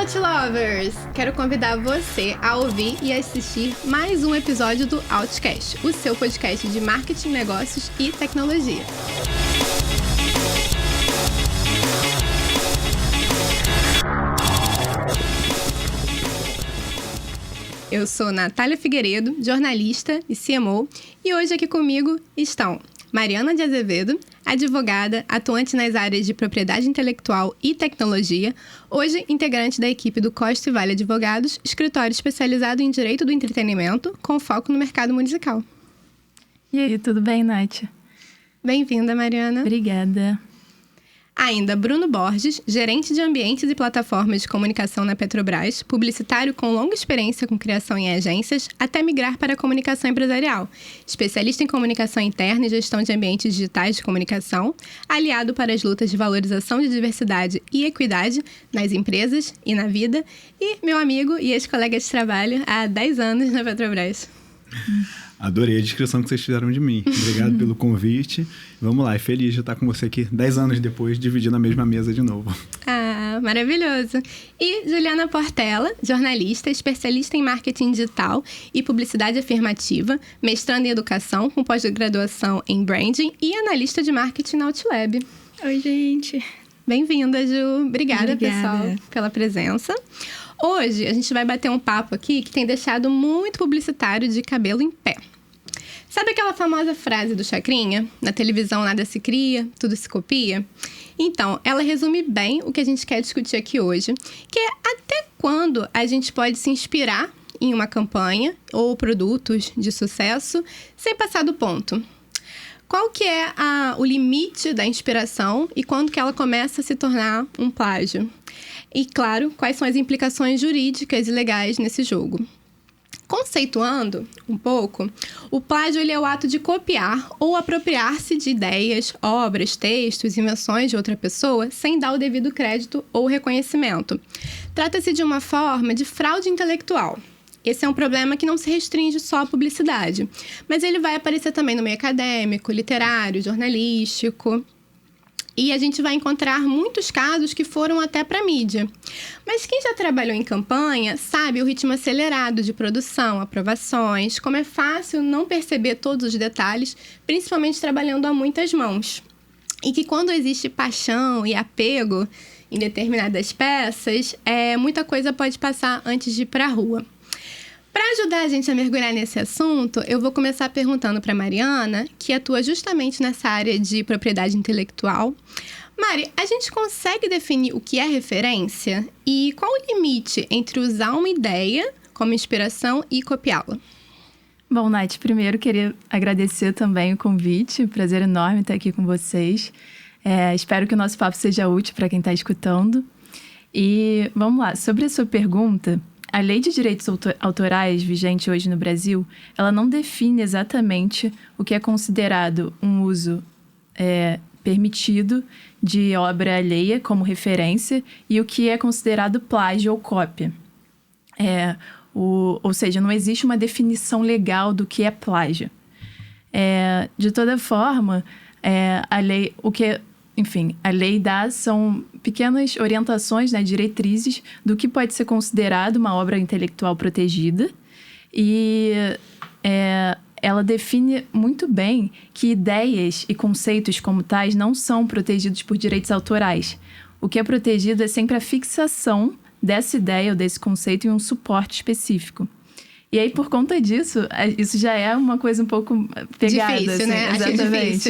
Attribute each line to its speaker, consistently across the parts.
Speaker 1: Outlovers! Quero convidar você a ouvir e assistir mais um episódio do Outcast, o seu podcast de marketing, negócios e tecnologia. Eu sou Natália Figueiredo, jornalista e CMO, e hoje aqui comigo estão Mariana de Azevedo, advogada, atuante nas áreas de propriedade intelectual e tecnologia, hoje integrante da equipe do Costa e Vale Advogados, escritório especializado em direito do entretenimento, com foco no mercado musical.
Speaker 2: E aí, tudo bem, Nath?
Speaker 1: Bem-vinda, Mariana.
Speaker 2: Obrigada.
Speaker 1: Ainda Bruno Borges, gerente de ambientes e plataformas de comunicação na Petrobras, publicitário com longa experiência com criação em agências, até migrar para a comunicação empresarial, especialista em comunicação interna e gestão de ambientes digitais de comunicação, aliado para as lutas de valorização de diversidade e equidade nas empresas e na vida, e meu amigo e ex-colega de trabalho há 10 anos na Petrobras.
Speaker 3: Adorei a descrição que vocês fizeram de mim. Obrigado pelo convite. Vamos lá, é feliz de estar com você aqui 10 anos depois, dividindo a mesma mesa de novo.
Speaker 1: Ah, maravilhoso. E Juliana Portela, jornalista, especialista em marketing digital e publicidade afirmativa, mestrando em educação com pós-graduação em branding e analista de marketing na Outlab.
Speaker 2: Oi, gente.
Speaker 1: Bem-vinda, Ju. Obrigada, pessoal, pela presença. Hoje, a gente vai bater um papo aqui que tem deixado muito publicitário de cabelo em pé. Sabe aquela famosa frase do Chacrinha? Na televisão nada se cria, tudo se copia? Então, ela resume bem o que a gente quer discutir aqui hoje, que é até quando a gente pode se inspirar em uma campanha ou produtos de sucesso sem passar do ponto. Qual que é o limite da inspiração e quando que ela começa a se tornar um plágio? E, claro, quais são as implicações jurídicas e legais nesse jogo? Conceituando um pouco, o plágio ele é o ato de copiar ou apropriar-se de ideias, obras, textos, invenções de outra pessoa sem dar o devido crédito ou reconhecimento. Trata-se de uma forma de fraude intelectual. Esse é um problema que não se restringe só à publicidade, mas ele vai aparecer também no meio acadêmico, literário, jornalístico. E a gente vai encontrar muitos casos que foram até para a mídia. Mas quem já trabalhou em campanha sabe o ritmo acelerado de produção, aprovações, como é fácil não perceber todos os detalhes, principalmente trabalhando a muitas mãos. E que quando existe paixão e apego em determinadas peças, muita coisa pode passar antes de ir para a rua. Para ajudar a gente a mergulhar nesse assunto, eu vou começar perguntando para a Mariana, que atua justamente nessa área de propriedade intelectual. Mari, a gente consegue definir o que é referência? E qual o limite entre usar uma ideia como inspiração e copiá-la?
Speaker 2: Bom, Nath, primeiro queria agradecer também o convite. Prazer enorme estar aqui com vocês. Espero que o nosso papo seja útil para quem está escutando. E vamos lá, sobre a sua pergunta... A Lei de Direitos Autorais, vigente hoje no Brasil, ela não define exatamente o que é considerado um uso permitido de obra alheia como referência e o que é considerado plágio ou cópia. Ou seja, não existe uma definição legal do que é plágio. De toda forma, a lei, a lei dá são pequenas orientações, diretrizes do que pode ser considerado uma obra intelectual protegida e ela define muito bem que ideias e conceitos como tais não são protegidos por direitos autorais. O que é protegido é sempre a fixação dessa ideia ou desse conceito em um suporte específico. E aí, por conta disso, isso já é uma coisa um pouco pegada.
Speaker 1: Difícil,
Speaker 2: assim,
Speaker 1: né?
Speaker 2: Exatamente.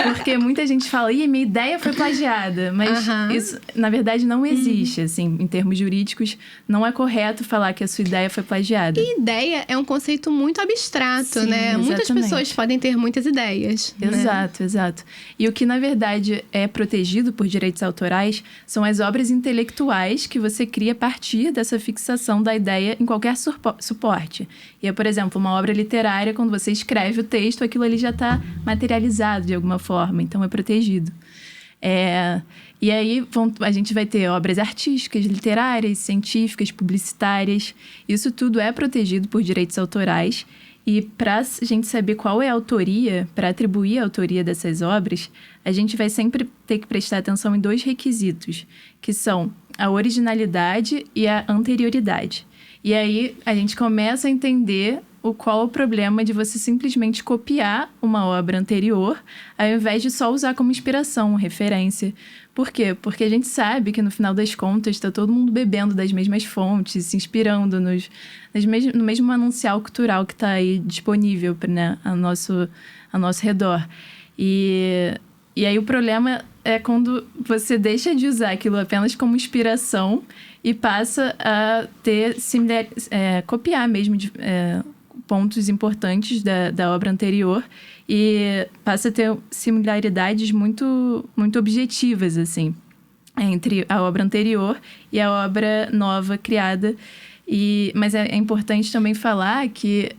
Speaker 2: Porque muita gente fala, minha ideia foi plagiada. Mas isso, na verdade, não existe, assim, em termos jurídicos. Não é correto falar que a sua ideia foi plagiada.
Speaker 1: E ideia é um conceito muito abstrato,
Speaker 2: Sim,
Speaker 1: né?
Speaker 2: exatamente.
Speaker 1: Muitas pessoas podem ter muitas ideias.
Speaker 2: Exato, exato. E o que, na verdade, é protegido por direitos autorais são as obras intelectuais que você cria a partir dessa fixação da ideia em qualquer suporte. E é, por exemplo, uma obra literária, quando você escreve o texto, aquilo ali já está materializado de alguma forma, então é protegido. E aí a gente vai ter obras artísticas, literárias, científicas, publicitárias. Isso tudo é protegido por direitos autorais. E para a gente saber qual é a autoria, para atribuir a autoria dessas obras, a gente vai sempre ter que prestar atenção em dois requisitos, que são a originalidade e a anterioridade. E aí a gente começa a entender qual o problema de você simplesmente copiar uma obra anterior, ao invés de só usar como inspiração, referência. Por quê? Porque a gente sabe que, no final das contas, está todo mundo bebendo das mesmas fontes, se inspirando no mesmo manancial cultural que está aí disponível, né, ao nosso redor. E aí o problema é quando você deixa de usar aquilo apenas como inspiração e passa a ter copiar mesmo pontos importantes da obra anterior e passa a ter similaridades muito, muito objetivas, assim, entre a obra anterior e a obra nova criada. Mas é importante também falar que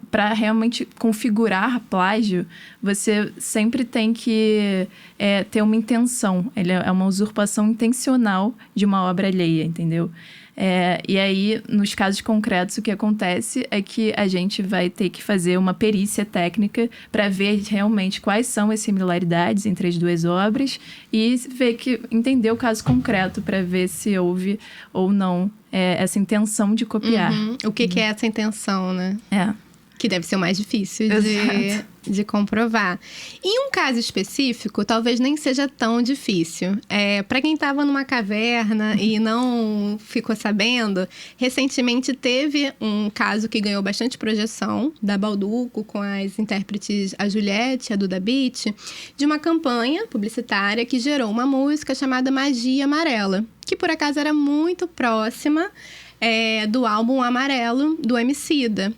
Speaker 2: para realmente configurar plágio, você sempre tem que ter uma intenção. Ele é uma usurpação intencional de uma obra alheia, entendeu? E aí, nos casos concretos, o que acontece é que a gente vai ter que fazer uma perícia técnica para ver realmente quais são as similaridades entre as duas obras e entender o caso concreto para ver se houve ou não essa intenção de copiar.
Speaker 1: O que é essa intenção, né? Que deve ser o mais difícil de comprovar. Em um caso específico, talvez nem seja tão difícil. Para quem estava numa caverna e não ficou sabendo, recentemente teve um caso que ganhou bastante projeção, da Balduco, com as intérpretes a Juliette e a Duda Beat, de uma campanha publicitária que gerou uma música chamada Magia Amarela, que por acaso era muito próxima do álbum Amarelo, do Emicida.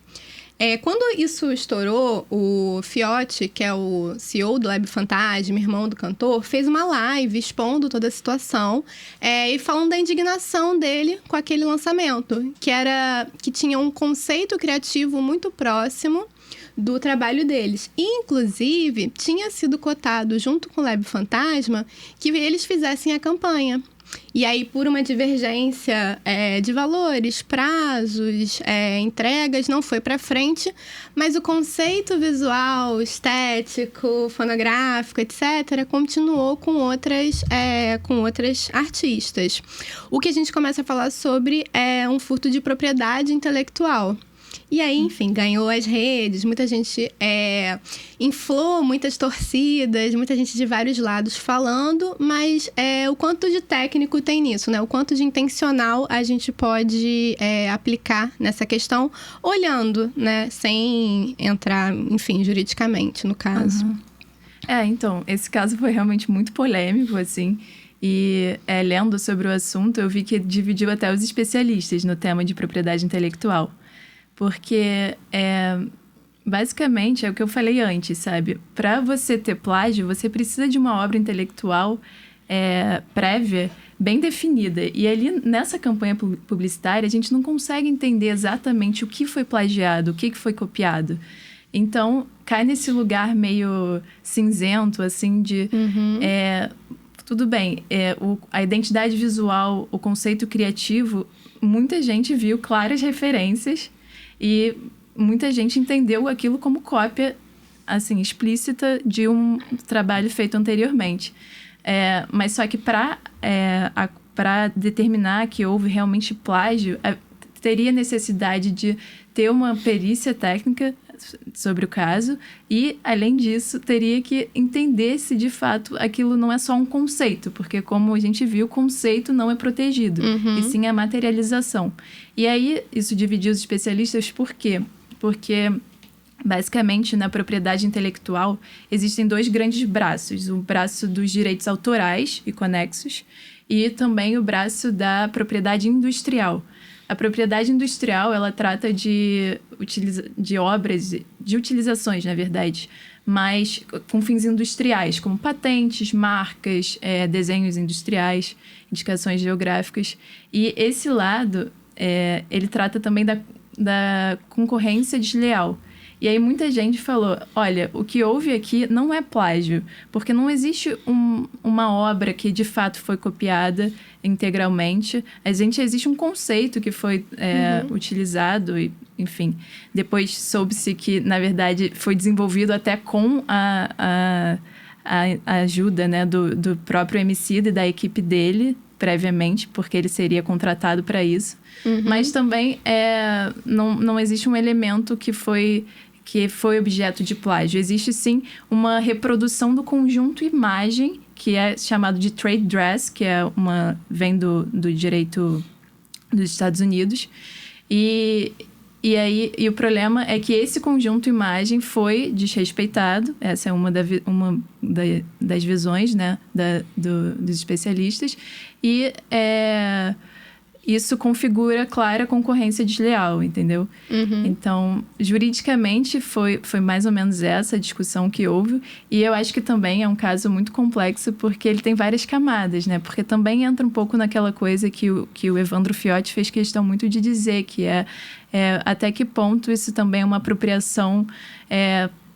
Speaker 1: Quando isso estourou, o Fiote, que é o CEO do Lab Fantasma, irmão do cantor, fez uma live expondo toda a situação e falando da indignação dele com aquele lançamento, que tinha um conceito criativo muito próximo do trabalho deles. E, inclusive, tinha sido cotado junto com o Lab Fantasma que eles fizessem a campanha. E aí, por uma divergência de valores, prazos, entregas, não foi para frente, mas o conceito visual, estético, fonográfico, etc., continuou com outras artistas. O que a gente começa a falar sobre é um furto de propriedade intelectual. E aí, enfim, ganhou as redes, muita gente inflou, muitas torcidas, muita gente de vários lados falando, mas o quanto de técnico tem nisso, né? O quanto de intencional a gente pode aplicar nessa questão, olhando, né? Sem entrar, enfim, juridicamente, no caso.
Speaker 2: Então, esse caso foi realmente muito polêmico, assim. E lendo sobre o assunto, eu vi que dividiu até os especialistas no tema de propriedade intelectual. Porque, basicamente, é o que eu falei antes, sabe? Para você ter plágio, você precisa de uma obra intelectual prévia, bem definida. E ali, nessa campanha publicitária, a gente não consegue entender exatamente o que foi plagiado, o que foi copiado. Então, cai nesse lugar meio cinzento, assim, de... tudo bem, a identidade visual, o conceito criativo, muita gente viu claras referências e muita gente entendeu aquilo como cópia, assim, explícita de um trabalho feito anteriormente. Mas só que para determinar que houve realmente plágio, teria necessidade de ter uma perícia técnica sobre o caso e, além disso, teria que entender se, de fato, aquilo não é só um conceito, porque, como a gente viu, o conceito não é protegido, e sim a materialização. E aí, isso dividiu os especialistas por quê? Porque, basicamente, na propriedade intelectual, existem dois grandes braços. O braço dos direitos autorais e conexos e também o braço da propriedade industrial. A propriedade industrial, ela trata de obras, de utilizações, na verdade, mas com fins industriais, como patentes, marcas, desenhos industriais, indicações geográficas. E esse lado, ele trata também da concorrência desleal. E aí muita gente falou, olha, o que houve aqui não é plágio, porque não existe uma obra que de fato foi copiada integralmente. Existe um conceito que foi utilizado e, enfim, depois soube-se que, na verdade, foi desenvolvido até com a ajuda, né, do próprio Emicida e da equipe dele, previamente, porque ele seria contratado para isso. Mas também não existe um elemento que foi objeto de plágio. Existe, sim, uma reprodução do conjunto imagem, que é chamado de trade dress, que vem do direito dos Estados Unidos. E o problema é que esse conjunto imagem foi desrespeitado. Essa é uma das visões, né, dos especialistas. E isso configura clara concorrência desleal, entendeu? Então, juridicamente, foi mais ou menos essa a discussão que houve. E eu acho que também é um caso muito complexo, porque ele tem várias camadas, né? Porque também entra um pouco naquela coisa que o Evandro Fiotti fez questão muito de dizer, que é até que ponto isso também é uma apropriação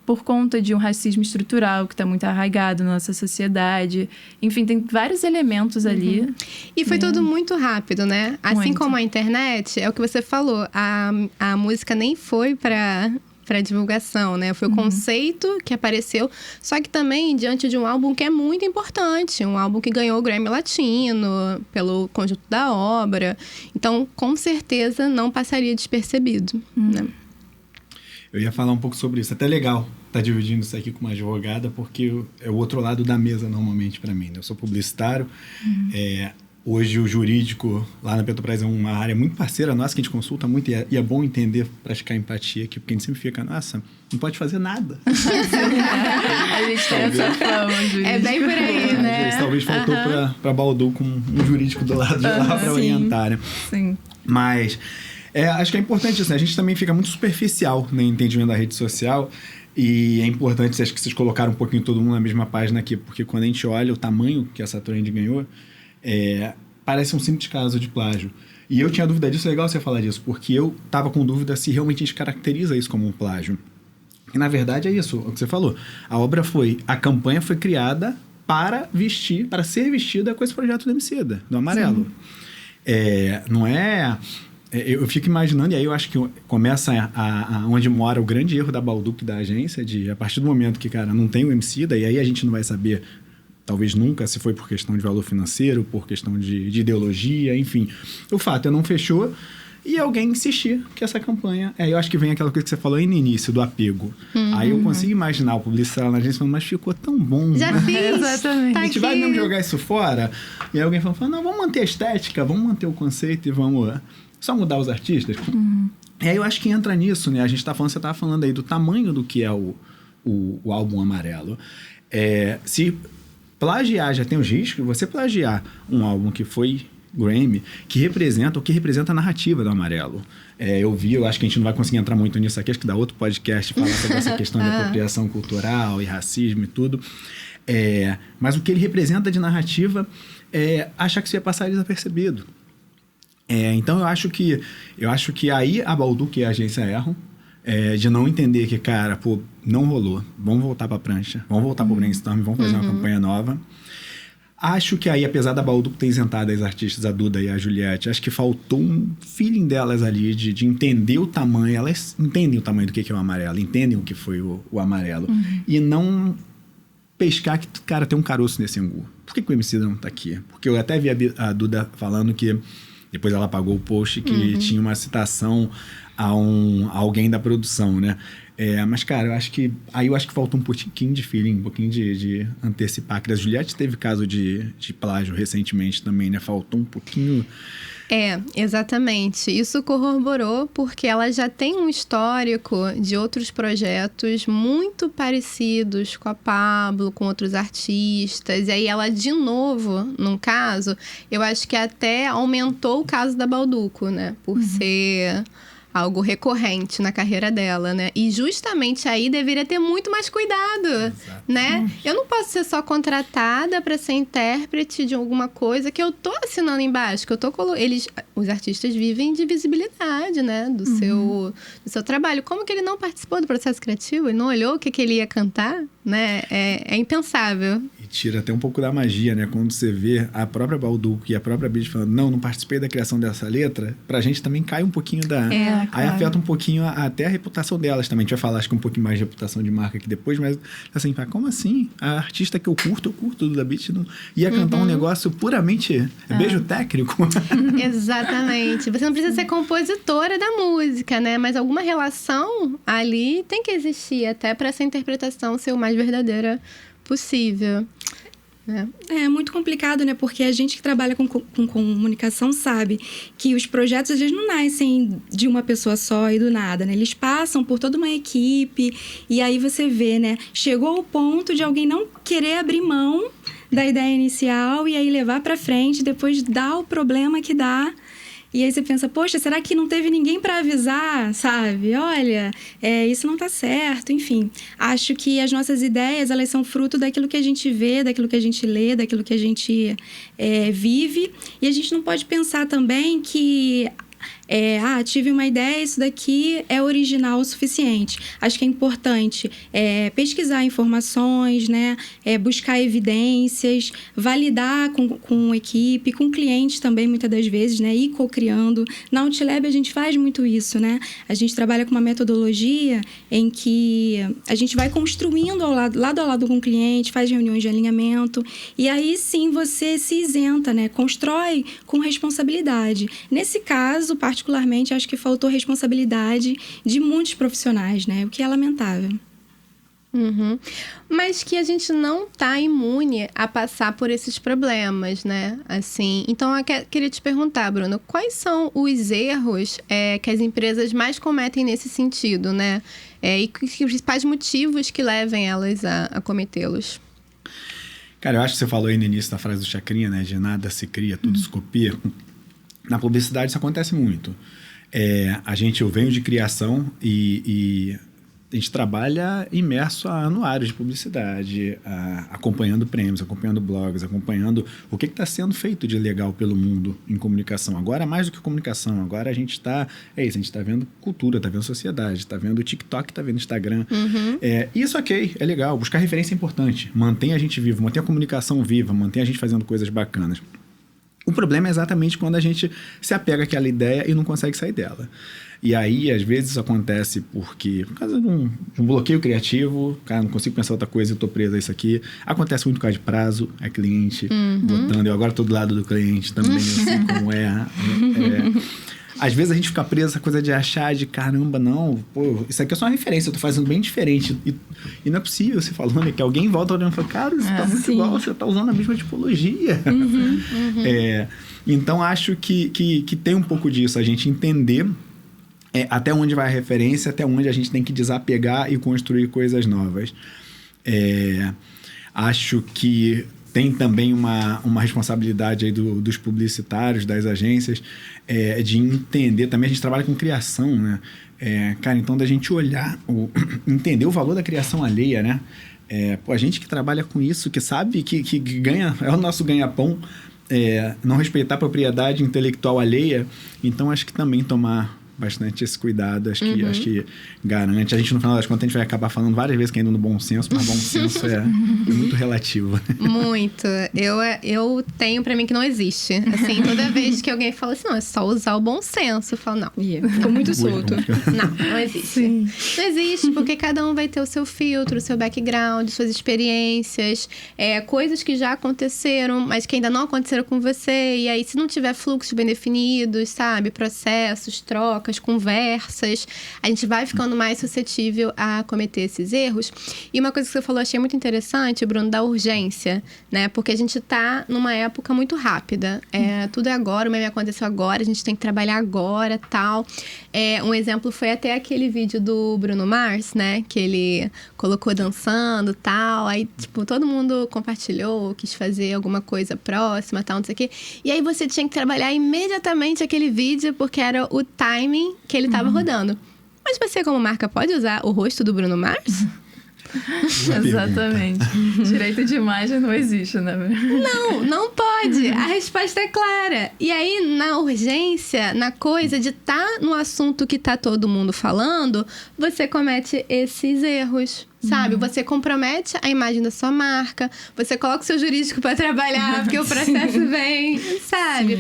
Speaker 2: por conta de um racismo estrutural que está muito arraigado na nossa sociedade. Enfim, tem vários elementos ali.
Speaker 1: E foi tudo muito rápido, né? Assim
Speaker 2: Muito.
Speaker 1: como a internet, é o que você falou, a música nem foi para divulgação, né? Foi o conceito que apareceu, só que também diante de um álbum que é muito importante, um álbum que ganhou o Grammy Latino pelo conjunto da obra. Então, com certeza, não passaria despercebido, né?
Speaker 3: Eu ia falar um pouco sobre isso. Até legal estar dividindo isso aqui com uma advogada, porque é o outro lado da mesa, normalmente, para mim, né? Eu sou publicitário. Hoje, o jurídico lá na Petrobras é uma área muito parceira nossa, que a gente consulta muito. E é bom entender, praticar empatia aqui, porque a gente sempre fica, nossa, não pode fazer nada.
Speaker 2: A gente tem essa fama, jurídico.
Speaker 1: É bem por aí, né?
Speaker 3: Talvez faltou para Baldu com um jurídico do lado de lá para orientar, né?
Speaker 2: Sim.
Speaker 3: Mas acho que é importante isso, né? A gente também fica muito superficial no entendimento da rede social. E é importante, acho que vocês colocaram um pouquinho todo mundo na mesma página aqui, porque quando a gente olha o tamanho que essa trend ganhou, parece um simples caso de plágio. E eu tinha dúvida disso, é legal você falar disso, porque eu estava com dúvida se realmente a gente caracteriza isso como um plágio. E na verdade é isso, o que você falou. A campanha foi criada para ser vestida com esse projeto do Emicida, do Amarelo. Não é... Eu fico imaginando, e aí eu acho que começa onde mora o grande erro da Balduc, da agência, de a partir do momento que, cara, não tem o Emicida, e aí a gente não vai saber, talvez nunca, se foi por questão de valor financeiro, por questão de ideologia, enfim. O fato não fechou e alguém insistir que essa campanha... eu acho que vem aquela coisa que você falou aí no início, do apego. Aí eu consigo imaginar o publicitário na agência falando, mas ficou tão bom.
Speaker 1: Já fiz.
Speaker 2: Exatamente.
Speaker 1: Tá
Speaker 3: a gente vai mesmo jogar isso fora? E aí alguém falando, não, vamos manter a estética, vamos manter o conceito e vamos... só mudar os artistas. E aí eu acho que entra nisso, né? Você estava falando aí do tamanho do que é o álbum Amarelo. Se plagiar, já tem os riscos, você plagiar um álbum que foi Grammy, que representa a narrativa do Amarelo. Eu acho que a gente não vai conseguir entrar muito nisso aqui, acho que dá outro podcast falar sobre essa questão de apropriação cultural e racismo e tudo. Mas o que ele representa de narrativa achar que isso ia passar desapercebido. Então eu acho que aí a Balduc e a agência erram, de não entender que, cara, não rolou, vamos voltar pra prancha, vamos voltar pro brainstorm, vamos fazer uma campanha nova. Acho que aí, apesar da Balduc ter isentado as artistas, a Duda e a Juliette, acho que faltou um feeling delas ali de entender o tamanho. Elas entendem o tamanho do que é o Amarelo, entendem o que foi o Amarelo. E não pescar que, cara, tem um caroço nesse angu. Por que o Emicida não tá aqui? Porque eu até vi a Duda falando que depois ela apagou o post que tinha uma citação a alguém da produção, né? Mas, cara, eu acho que faltou um pouquinho de feeling, um pouquinho de antecipar. Que a Juliette teve caso de plágio recentemente também, né? Faltou um pouquinho... Exatamente. Isso corroborou porque ela já tem um histórico de outros projetos muito parecidos com a Pablo, com outros artistas. E aí ela, de novo, num caso, eu acho que até aumentou o caso da Balduco, né? Por ser algo recorrente na carreira dela, né? E justamente aí deveria ter muito mais cuidado, né? Eu não posso ser só contratada para ser intérprete de alguma coisa que eu tô assinando embaixo, que eu tô os artistas vivem de visibilidade, né? Do seu trabalho. Como que ele não participou do processo criativo? Ele não olhou o que ele ia cantar, né? É impensável. E tira até um pouco da magia, né? Quando você vê a própria Balduco e a própria Beat falando, não participei da criação dessa letra, pra gente também cai um pouquinho da...
Speaker 2: Claro.
Speaker 3: Aí afeta um pouquinho até a reputação delas também. A gente vai falar, acho que um pouquinho mais de reputação de marca aqui depois, mas assim, como assim? A artista que eu curto do da Beat, não ia cantar um negócio puramente beijo técnico.
Speaker 1: Exatamente. Você não precisa ser compositora da música, né? Mas alguma relação ali tem que existir, até pra essa interpretação ser o mais verdadeira possível.
Speaker 4: É muito complicado, né? Porque a gente que trabalha com comunicação sabe que os projetos, às vezes, não nascem de uma pessoa só e do nada, né? Eles passam por toda uma equipe e aí você vê, né? Chegou ao ponto de alguém não querer abrir mão da ideia inicial e aí levar pra frente, depois dá o problema que dá. E aí você pensa, poxa, será que não teve ninguém para avisar, sabe? Olha, isso não tá certo, enfim. Acho que as nossas ideias, elas são fruto daquilo que a gente vê, daquilo que a gente lê, daquilo que a gente vive. E a gente não pode pensar também que... tive uma ideia, isso daqui é original o suficiente. Acho que é importante pesquisar informações, né? Buscar evidências, validar com equipe, com clientes também, muitas das vezes, né? Ir co-criando. Na Outlab a gente faz muito isso, né? A gente trabalha com uma metodologia em que a gente vai construindo lado a lado com o cliente, faz reuniões de alinhamento e aí sim você se isenta, né? Constrói com responsabilidade. Nesse caso, particularmente, acho que faltou responsabilidade de muitos profissionais, né? O que é lamentável.
Speaker 1: Mas que a gente não tá imune a passar por esses problemas, né? Assim, então eu queria te perguntar, Bruno, quais são os erros que as empresas mais cometem nesse sentido, né? E os principais motivos que levem elas a cometê-los?
Speaker 3: Cara, eu acho que você falou aí no início da frase do Chacrinha, né? De nada se cria, tudo se copia. Na publicidade isso acontece muito. Eu venho de criação e a gente trabalha imerso a anuários de publicidade, acompanhando prêmios, acompanhando blogs, acompanhando o que está sendo feito de legal pelo mundo em comunicação. Agora, mais do que comunicação, agora a gente está... a gente está vendo cultura, está vendo sociedade, está vendo TikTok, está vendo Instagram. Isso é legal. Buscar referência é importante. Mantém a gente vivo, mantém a comunicação viva, mantém a gente fazendo coisas bacanas. O problema é exatamente quando a gente se apega àquela ideia e não consegue sair dela. E aí, às vezes, isso acontece por causa de um bloqueio criativo, cara, não consigo pensar outra coisa, eu tô preso a isso aqui. Acontece muito por causa de prazo, cliente botando, eu agora tô do lado do cliente também, assim como Às vezes a gente fica preso essa coisa de achar de caramba, não, pô, isso aqui é só uma referência, eu tô fazendo bem diferente. E não é possível você falando que alguém volta olhando e fala, cara, isso tá muito igual, você tá usando a mesma tipologia. Então acho que tem um pouco disso, a gente entender até onde vai a referência, até onde a gente tem que desapegar e construir coisas novas. Acho que tem também uma responsabilidade aí dos publicitários, das agências, de entender. Também a gente trabalha com criação, né? Cara, então da gente olhar, entender o valor da criação alheia, né? A gente que trabalha com isso, que sabe que ganha, é o nosso ganha-pão, não respeitar a propriedade intelectual alheia. Então acho que também tomar bastante esse cuidado, acho que garante. A gente, no final das contas, a gente vai acabar falando várias vezes que ainda no bom senso, mas bom senso é muito relativo.
Speaker 1: Muito. Eu tenho pra mim que não existe. Assim, toda vez que alguém fala assim, não, é só usar o bom senso, eu falo, não.
Speaker 4: Ficou muito solto.
Speaker 1: Não existe. Sim. Não existe, porque cada um vai ter o seu filtro, o seu background, suas experiências, coisas que já aconteceram, mas que ainda não aconteceram com você. E aí, se não tiver fluxos bem definidos, sabe? Processos, trocas, conversas, a gente vai ficando mais suscetível a cometer esses erros. E uma coisa que você falou, achei muito interessante, Bruno, da urgência, né? Porque a gente tá numa época muito rápida. Tudo é agora, o meme aconteceu agora, a gente tem que trabalhar agora, tal. Um exemplo foi até aquele vídeo do Bruno Mars, né? Que ele colocou dançando, tal. Aí, tipo, todo mundo compartilhou, quis fazer alguma coisa próxima, tal, não sei o quê. E aí você tinha que trabalhar imediatamente aquele vídeo, porque era o timing que ele estava rodando. Mas você, como marca, pode usar o rosto do Bruno Mars?
Speaker 2: Exatamente. Direito de imagem não existe, né?
Speaker 1: Não pode. A resposta é clara. E aí, na urgência, na coisa de estar no assunto que tá todo mundo falando, você comete esses erros, sabe? Você compromete a imagem da sua marca, você coloca o seu jurídico para trabalhar, porque o processo vem, sabe?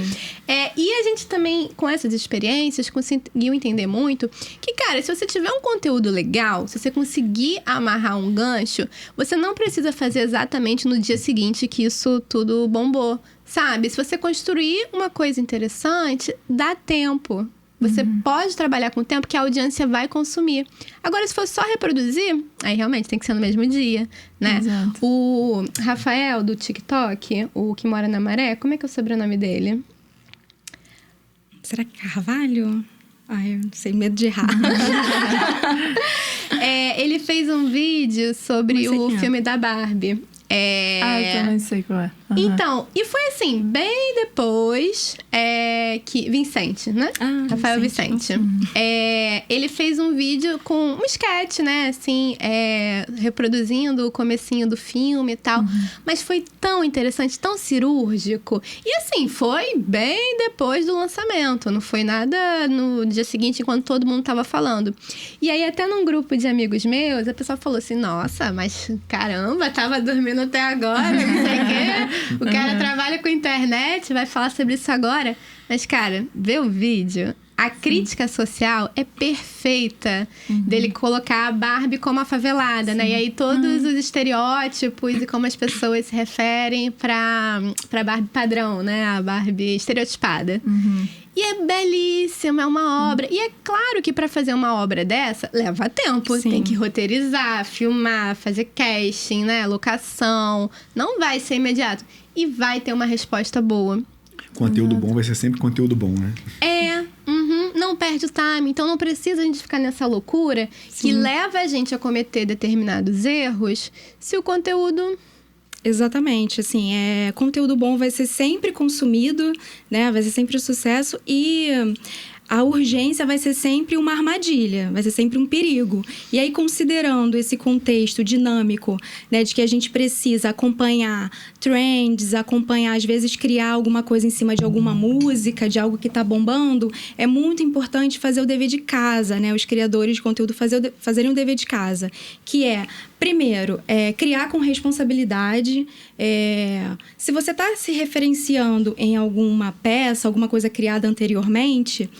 Speaker 1: E a gente também, com essas experiências, conseguiu entender muito que, cara, se você tiver um conteúdo legal, se você conseguir amarrar um gancho, você não precisa fazer exatamente no dia seguinte que isso tudo bombou, sabe? Se você construir uma coisa interessante, dá tempo. Você pode trabalhar com o tempo que a audiência vai consumir. Agora, se for só reproduzir, aí realmente tem que ser no mesmo dia, né?
Speaker 2: Exato.
Speaker 1: O Rafael, do TikTok, o que mora na Maré, como é que é o sobrenome dele?
Speaker 4: Será que Carvalho? Ai, eu não sei, medo de errar.
Speaker 1: Ele fez um vídeo sobre o filme da Barbie.
Speaker 2: Eu também sei qual é.
Speaker 1: Então, e foi assim, bem depois que... Vicente, né? Rafael Vicente. Ele fez um vídeo com um sketch, né? Assim, reproduzindo o comecinho do filme e tal. Mas foi tão interessante, tão cirúrgico. E assim, foi bem depois do lançamento. Não foi nada no dia seguinte, enquanto todo mundo tava falando. E aí, até num grupo de amigos meus, a pessoa falou assim, nossa, mas caramba, tava dormindo até agora, não sei o quê. O cara trabalha com internet, vai falar sobre isso agora. Mas, cara, vê o vídeo. A crítica social é perfeita dele colocar a Barbie como a favelada, né? E aí todos os estereótipos e como as pessoas se referem pra Barbie padrão, né? A Barbie estereotipada. E é belíssima, é uma obra. E é claro que para fazer uma obra dessa, leva tempo.
Speaker 4: Sim.
Speaker 1: Tem que roteirizar, filmar, fazer casting, né? Locação. Não vai ser imediato. E vai ter uma resposta boa.
Speaker 3: Conteúdo bom vai ser sempre conteúdo bom, né?
Speaker 1: Não perde o time. Então, não precisa a gente ficar nessa loucura que leva a gente a cometer determinados erros se o conteúdo...
Speaker 4: Exatamente, assim, conteúdo bom vai ser sempre consumido, né? Vai ser sempre um sucesso e a urgência vai ser sempre uma armadilha, vai ser sempre um perigo. E aí, considerando esse contexto dinâmico, né, de que a gente precisa acompanhar trends, acompanhar, às vezes, criar alguma coisa em cima de alguma música, de algo que está bombando, é muito importante fazer o dever de casa, né? Os criadores de conteúdo fazerem o dever de casa, que primeiro, criar com responsabilidade. Se você está se referenciando em alguma peça, alguma coisa criada anteriormente,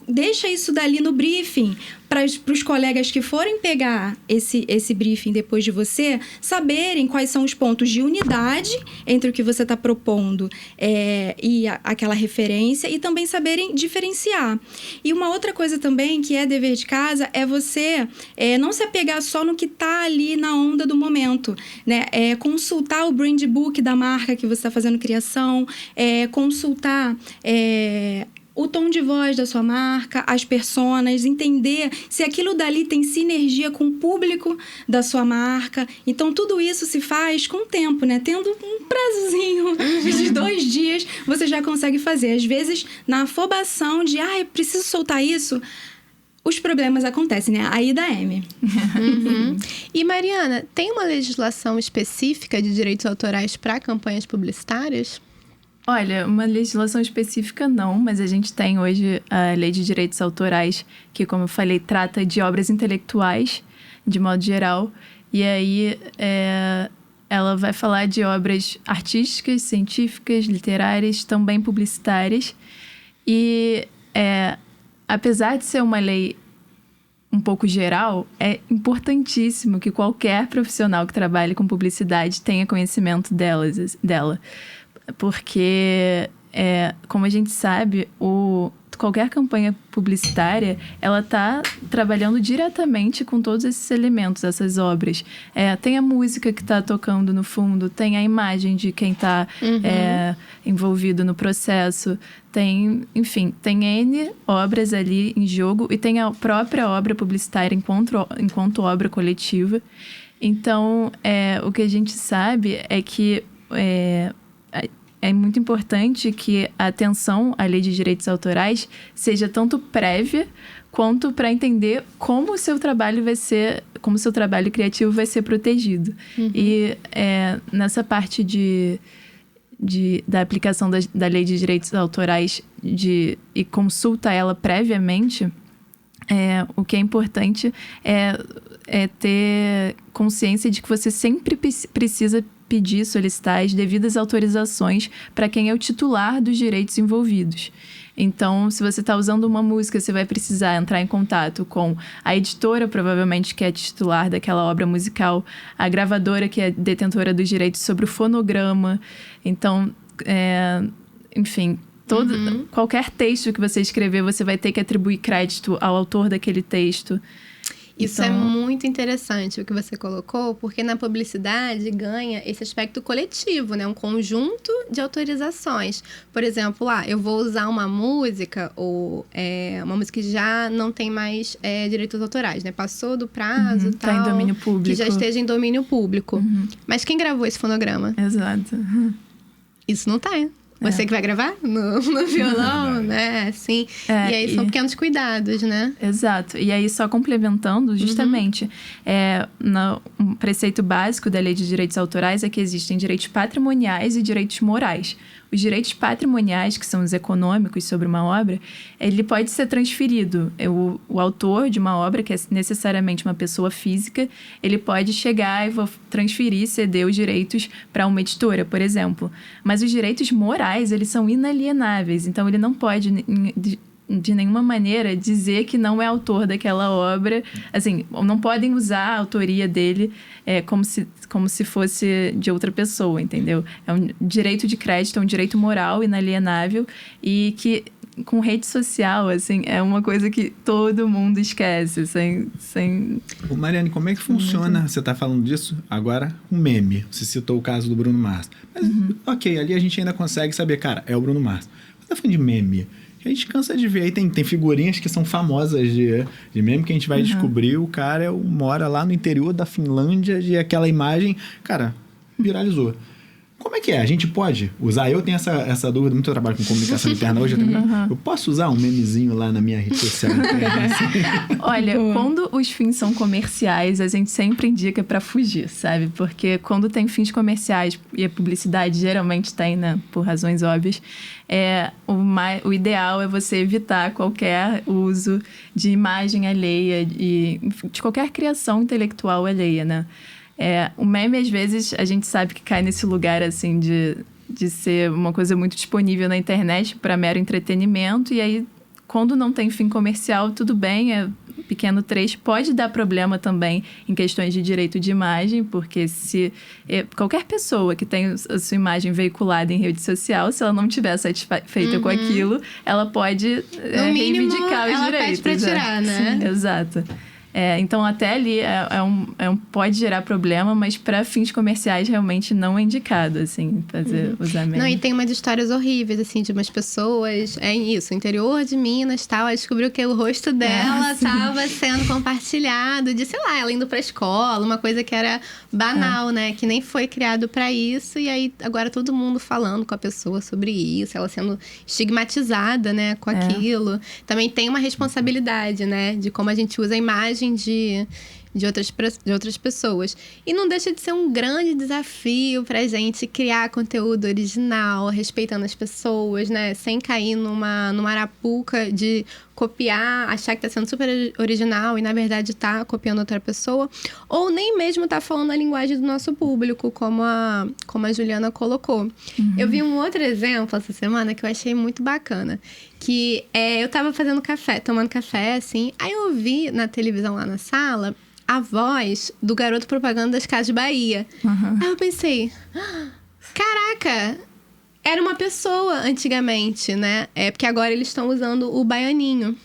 Speaker 4: deixa isso dali no briefing para os colegas que forem pegar esse briefing depois de você, saberem quais são os pontos de unidade entre o que você está propondo e aquela referência, e também saberem diferenciar. E uma outra coisa também que é dever de casa é você não se apegar só no que está ali na onda do momento, né? Consultar o brand book da marca que você está fazendo criação, consultar... o tom de voz da sua marca, as personas, entender se aquilo dali tem sinergia com o público da sua marca. Então, tudo isso se faz com o tempo, né? Tendo um prazozinho de 2 dias, você já consegue fazer. Às vezes, na afobação de, preciso soltar isso, os problemas acontecem, né? Aí da M.
Speaker 1: E, Mariana, tem uma legislação específica de direitos autorais para campanhas publicitárias?
Speaker 2: Olha, uma legislação específica não, mas a gente tem hoje a Lei de Direitos Autorais, que, como eu falei, trata de obras intelectuais, de modo geral. E aí, ela vai falar de obras artísticas, científicas, literárias, também publicitárias. E, apesar de ser uma lei um pouco geral, é importantíssimo que qualquer profissional que trabalhe com publicidade tenha conhecimento dela. Porque, como a gente sabe, qualquer campanha publicitária, ela está trabalhando diretamente com todos esses elementos, essas obras. Tem a música que está tocando no fundo, tem a imagem de quem está envolvido no processo, tem N obras ali em jogo e tem a própria obra publicitária enquanto obra coletiva. Então, o que a gente sabe é que... É muito importante que a atenção à lei de direitos autorais seja tanto prévia quanto para entender como o seu trabalho criativo vai ser protegido. E nessa parte da aplicação da lei de direitos autorais e consulta ela previamente, o que é importante é ter consciência de que você sempre precisa pedir, solicitar as devidas autorizações para quem é o titular dos direitos envolvidos. Então, se você está usando uma música, você vai precisar entrar em contato com a editora, provavelmente, que é titular daquela obra musical, a gravadora, que é detentora dos direitos sobre o fonograma. Então, enfim, qualquer texto que você escrever, você vai ter que atribuir crédito ao autor daquele texto.
Speaker 1: Isso é muito interessante o que você colocou, porque na publicidade ganha esse aspecto coletivo, né? Um conjunto de autorizações. Por exemplo, eu vou usar uma música, ou uma música que já não tem mais direitos autorais, né? Passou do prazo, tal.
Speaker 2: Tá em domínio público.
Speaker 1: Que já esteja em domínio público. Mas quem gravou esse fonograma?
Speaker 2: Exato.
Speaker 1: Isso não tá, Você que vai gravar no violão, né? Assim. E aí são pequenos cuidados, né?
Speaker 2: Exato. E aí, só complementando, justamente, um preceito básico da Lei de Direitos Autorais é que existem direitos patrimoniais e direitos morais. Os direitos patrimoniais, que são os econômicos sobre uma obra, ele pode ser transferido. O autor de uma obra, que é necessariamente uma pessoa física, ele pode chegar e transferir, ceder os direitos para uma editora, por exemplo. Mas os direitos morais, eles são inalienáveis. Então, ele não pode, de nenhuma maneira, dizer que não é autor daquela obra. Assim, não podem usar a autoria dele como se fosse de outra pessoa, entendeu? É um direito de crédito, é um direito moral inalienável e que, com rede social, assim, é uma coisa que todo mundo esquece, sem...
Speaker 3: Ô, Mariane, como é que funciona? Você está falando disso agora, um meme. Você citou o caso do Bruno Mars. Mas, ok, ali a gente ainda consegue saber, cara, é o Bruno Mars. Mas tá falando de meme. A gente cansa de ver. Aí tem figurinhas que são famosas de meme, que a gente vai descobrir. O cara mora lá no interior da Finlândia e aquela imagem, cara, viralizou. Como é que é? A gente pode usar? Eu tenho essa dúvida, muito trabalho com comunicação interna hoje. Eu posso usar um memezinho lá na minha rede social interna? Assim?
Speaker 2: Olha, quando os fins são comerciais, a gente sempre indica para fugir, sabe? Porque quando tem fins comerciais, e a publicidade geralmente tem, né? Por razões óbvias, o ideal é você evitar qualquer uso de imagem alheia e de qualquer criação intelectual alheia, né? O meme, às vezes, a gente sabe que cai nesse lugar, assim, de ser uma coisa muito disponível na internet para mero entretenimento. E aí, quando não tem fim comercial, tudo bem, pequeno trecho. Pode dar problema também em questões de direito de imagem, porque se qualquer pessoa que tem a sua imagem veiculada em rede social, se ela não estiver satisfeita com aquilo, ela pode reivindicar os direitos.
Speaker 1: Pede pra tirar, né?
Speaker 2: Sim, exato. Então, até ali pode gerar problema, mas para fins comerciais realmente não é indicado, assim, usar meme.
Speaker 1: Não, e tem umas histórias horríveis, assim, de umas pessoas, interior de Minas, tal, aí descobriu que o rosto dela estava sendo compartilhado, de, sei lá, ela indo pra escola, uma coisa que era banal, né, que nem foi criado para isso, e aí agora todo mundo falando com a pessoa sobre isso, ela sendo estigmatizada, né, com aquilo. Também tem uma responsabilidade, né, de como a gente usa a imagem de outras pessoas. E não deixa de ser um grande desafio pra gente criar conteúdo original, respeitando as pessoas, né? Sem cair numa arapuca de copiar, achar que tá sendo super original e, na verdade, tá copiando outra pessoa. Ou nem mesmo tá falando a linguagem do nosso público, como a Juliana colocou. Eu vi um outro exemplo essa semana que eu achei muito bacana. Que eu tava tomando café, assim. Aí eu vi na televisão lá na sala a voz do garoto propaganda das Casas Bahia. Aí eu pensei, caraca, era uma pessoa antigamente, né? Porque agora eles estão usando o baianinho,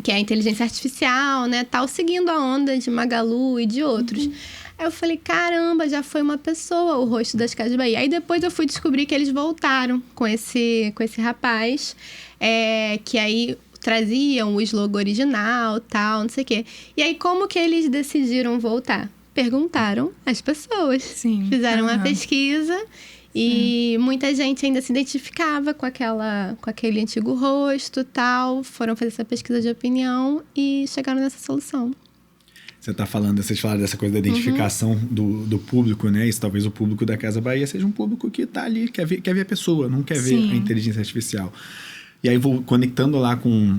Speaker 1: que é a inteligência artificial, né? Tal, seguindo a onda de Magalu e de outros. Aí eu falei, caramba, já foi uma pessoa o rosto das Casas Bahia. Aí depois eu fui descobrir que eles voltaram com esse rapaz, que aí traziam o slogan original, tal, não sei o quê. E aí, como que eles decidiram voltar? Perguntaram às pessoas.
Speaker 4: Sim.
Speaker 1: Fizeram uma pesquisa e muita gente ainda se identificava com aquele antigo rosto, tal. Foram fazer essa pesquisa de opinião e chegaram nessa solução.
Speaker 3: Vocês falaram dessa coisa da identificação do público, né? Isso, talvez o público da Casa Bahia seja um público que tá ali, quer ver a pessoa, não quer ver a inteligência artificial. E aí, vou conectando lá com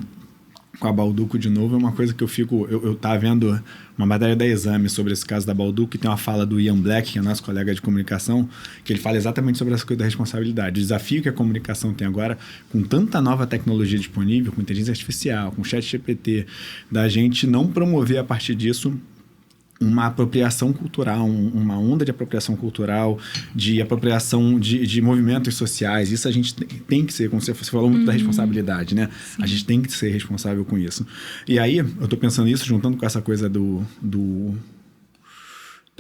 Speaker 3: com a Bauducco de novo, é uma coisa que eu tava vendo uma matéria da Exame sobre esse caso da Bauducco, e tem uma fala do Ian Black, que é nosso colega de comunicação, que ele fala exatamente sobre essa coisa da responsabilidade. O desafio que a comunicação tem agora, com tanta nova tecnologia disponível, com inteligência artificial, com chat GPT, da gente não promover a partir disso uma apropriação cultural, uma onda de apropriação cultural, de apropriação de movimentos sociais. Isso a gente tem que ser, como você falou muito da responsabilidade, né? Sim. A gente tem que ser responsável com isso. E aí, eu tô pensando isso, juntando com essa coisa da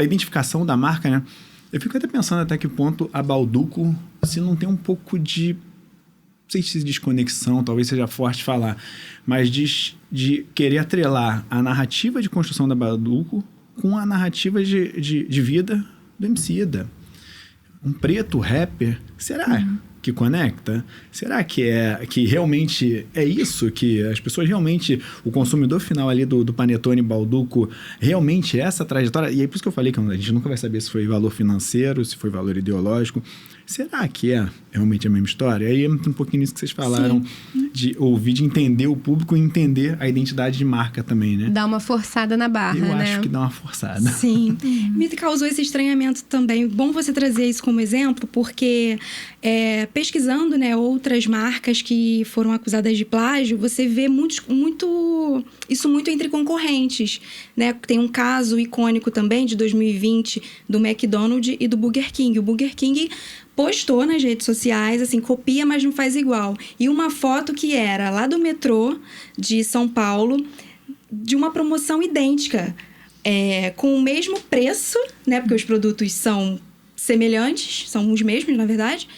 Speaker 3: identificação da marca, né? Eu fico até pensando até que ponto a Bauducco, se não tem um pouco de... Não sei se desconexão, talvez seja forte falar, mas de querer atrelar a narrativa de construção da Bauducco com a narrativa de vida do Emicida. Um preto rapper, será que conecta? Será que realmente é isso? Que as pessoas realmente, o consumidor final ali do Panetone Bauducco, realmente é essa trajetória? E é por isso que eu falei que a gente nunca vai saber se foi valor financeiro, se foi valor ideológico. Será que é realmente a mesma história? Aí entra um pouquinho nisso que vocês falaram, de ouvir, de entender o público e entender a identidade de marca também, né?
Speaker 1: Dá uma forçada na barra,
Speaker 3: né? Eu
Speaker 1: né?
Speaker 3: acho que dá uma forçada.
Speaker 4: Sim. Me causou esse estranhamento também. Bom você trazer isso como exemplo, porque pesquisando, né, outras marcas que foram acusadas de plágio, você vê isso muito entre concorrentes, né? Tem um caso icônico também, de 2020, do McDonald's e do Burger King. O Burger King postou nas redes sociais, assim, copia, mas não faz igual. E uma foto que era lá do metrô de São Paulo, de uma promoção idêntica, com o mesmo preço, né? Porque os produtos são semelhantes, são os mesmos, na verdade,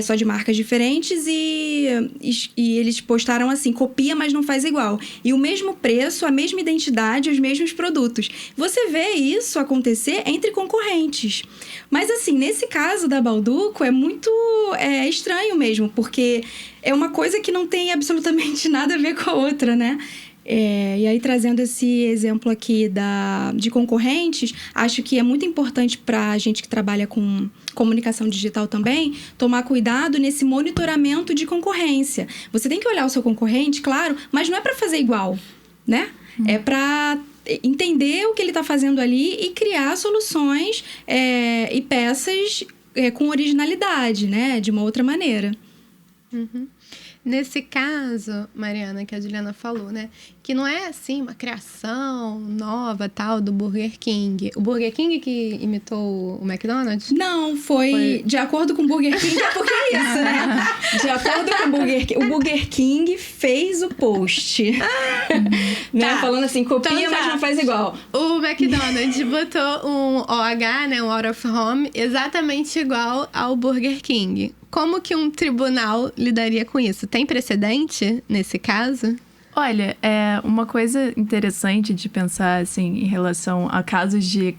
Speaker 4: só de marcas diferentes, e eles postaram assim, copia, mas não faz igual. E o mesmo preço, a mesma identidade, os mesmos produtos. Você vê isso acontecer entre concorrentes. Mas assim, nesse caso da Bauducco, é muito estranho mesmo, porque é uma coisa que não tem absolutamente nada a ver com a outra, né? E aí, trazendo esse exemplo aqui de concorrentes, acho que é muito importante para a gente que trabalha com comunicação digital também, tomar cuidado nesse monitoramento de concorrência. Você tem que olhar o seu concorrente, claro, mas não é para fazer igual, né? É para entender o que ele está fazendo ali e criar soluções e peças com originalidade, né? De uma outra maneira.
Speaker 1: Uhum. Nesse caso, Mariana, que a Juliana falou, né? Que não é, assim, uma criação nova, tal, do Burger King. O Burger King que imitou o McDonald's?
Speaker 4: Não, foi de acordo com o Burger King, porque é isso, né? De acordo com o Burger King fez o post. Né? Falando assim, copia, mas não faz igual.
Speaker 1: O McDonald's botou um OH, né? Um Out of Home, exatamente igual ao Burger King. Como que um tribunal lidaria com isso? Tem precedente nesse caso?
Speaker 2: Olha, uma coisa interessante de pensar, assim, em relação a casos de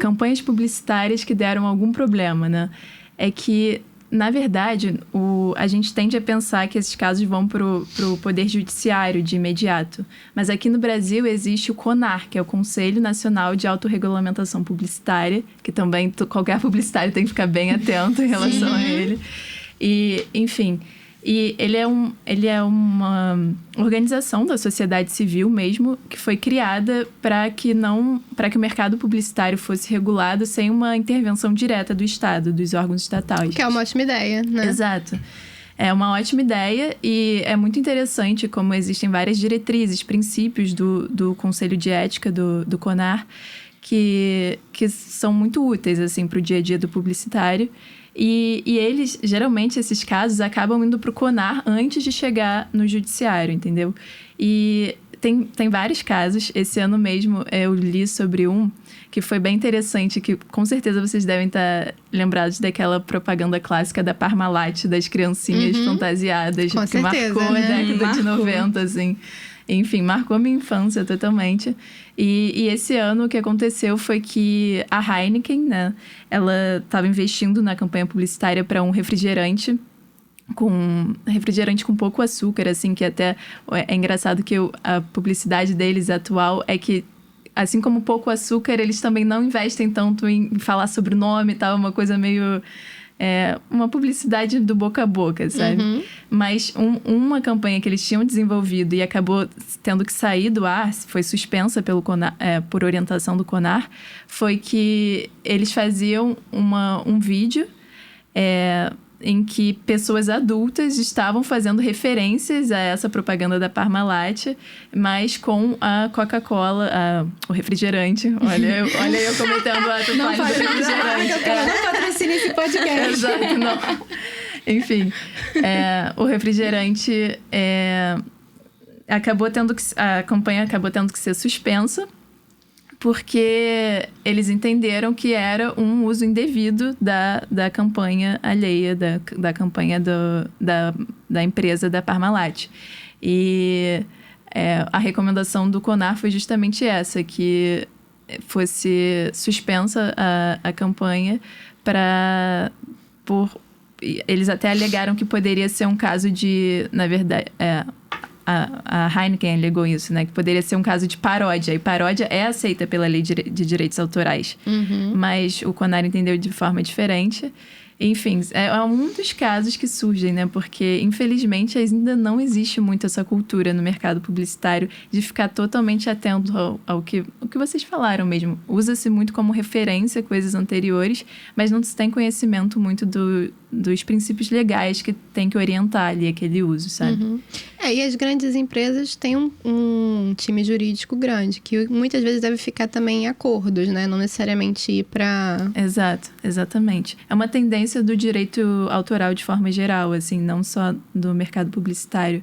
Speaker 2: campanhas publicitárias que deram algum problema, né? É que, na verdade, a gente tende a pensar que esses casos vão pro Poder Judiciário de imediato. Mas aqui no Brasil existe o CONAR, que é o Conselho Nacional de Autorregulamentação Publicitária, que também qualquer publicitário tem que ficar bem atento em relação a ele. E, enfim... E ele é uma organização da sociedade civil mesmo, que foi criada para que o mercado publicitário fosse regulado sem uma intervenção direta do Estado, dos órgãos estatais.
Speaker 1: Que é uma ótima ideia, né?
Speaker 2: Exato. É uma ótima ideia e é muito interessante como existem várias diretrizes, princípios do Conselho de Ética do CONAR, que são muito úteis assim, para o dia a dia do publicitário. E eles, geralmente, esses casos acabam indo para o CONAR antes de chegar no judiciário, entendeu? E tem vários casos. Esse ano mesmo eu li sobre um que foi bem interessante, que com certeza vocês devem estar lembrados daquela propaganda clássica da Parmalat, das criancinhas fantasiadas,
Speaker 1: com
Speaker 2: que
Speaker 1: certeza,
Speaker 2: marcou
Speaker 1: né?
Speaker 2: a década de 90, assim. Enfim, marcou a minha infância totalmente. E esse ano o que aconteceu foi que a Heineken, né? Ela estava investindo na campanha publicitária para um refrigerante com pouco açúcar, assim, que até é engraçado que a publicidade deles atual é que, assim como pouco açúcar, eles também não investem tanto em falar sobre o nome e tal, uma coisa meio uma publicidade do boca a boca, sabe?
Speaker 1: Uhum.
Speaker 2: Mas uma campanha que eles tinham desenvolvido e acabou tendo que sair do ar, foi suspensa pelo CONAR, por orientação do CONAR, foi que eles faziam um vídeo em que pessoas adultas estavam fazendo referências a essa propaganda da Parmalat, mas com a Coca-Cola, o refrigerante. Olha eu cometendo a
Speaker 1: Não
Speaker 2: do refrigerante.
Speaker 1: não patrocina esse podcast.
Speaker 2: Exato, não. Enfim, o refrigerante a campanha acabou tendo que ser suspensa, porque eles entenderam que era um uso indevido da campanha alheia, da campanha da empresa da Parmalat. E a recomendação do CONAR foi justamente essa, que fosse suspensa a campanha eles até alegaram que poderia ser um caso de, na verdade, a Heineken alegou isso, né? Que poderia ser um caso de paródia. E paródia é aceita pela lei de direitos autorais.
Speaker 1: Uhum.
Speaker 2: Mas o CONAR entendeu de forma diferente. Enfim, é um dos casos que surgem, né? Porque, infelizmente, ainda não existe muito essa cultura no mercado publicitário de ficar totalmente atento ao que vocês falaram mesmo. Usa-se muito como referência coisas anteriores, mas não se tem conhecimento muito dos princípios legais que tem que orientar ali aquele uso, sabe?
Speaker 1: Uhum. E as grandes empresas têm um time jurídico grande, que muitas vezes deve ficar também em acordos, né? Não necessariamente ir para...
Speaker 2: Exato, exatamente. É uma tendência do direito autoral de forma geral, assim, não só do mercado publicitário.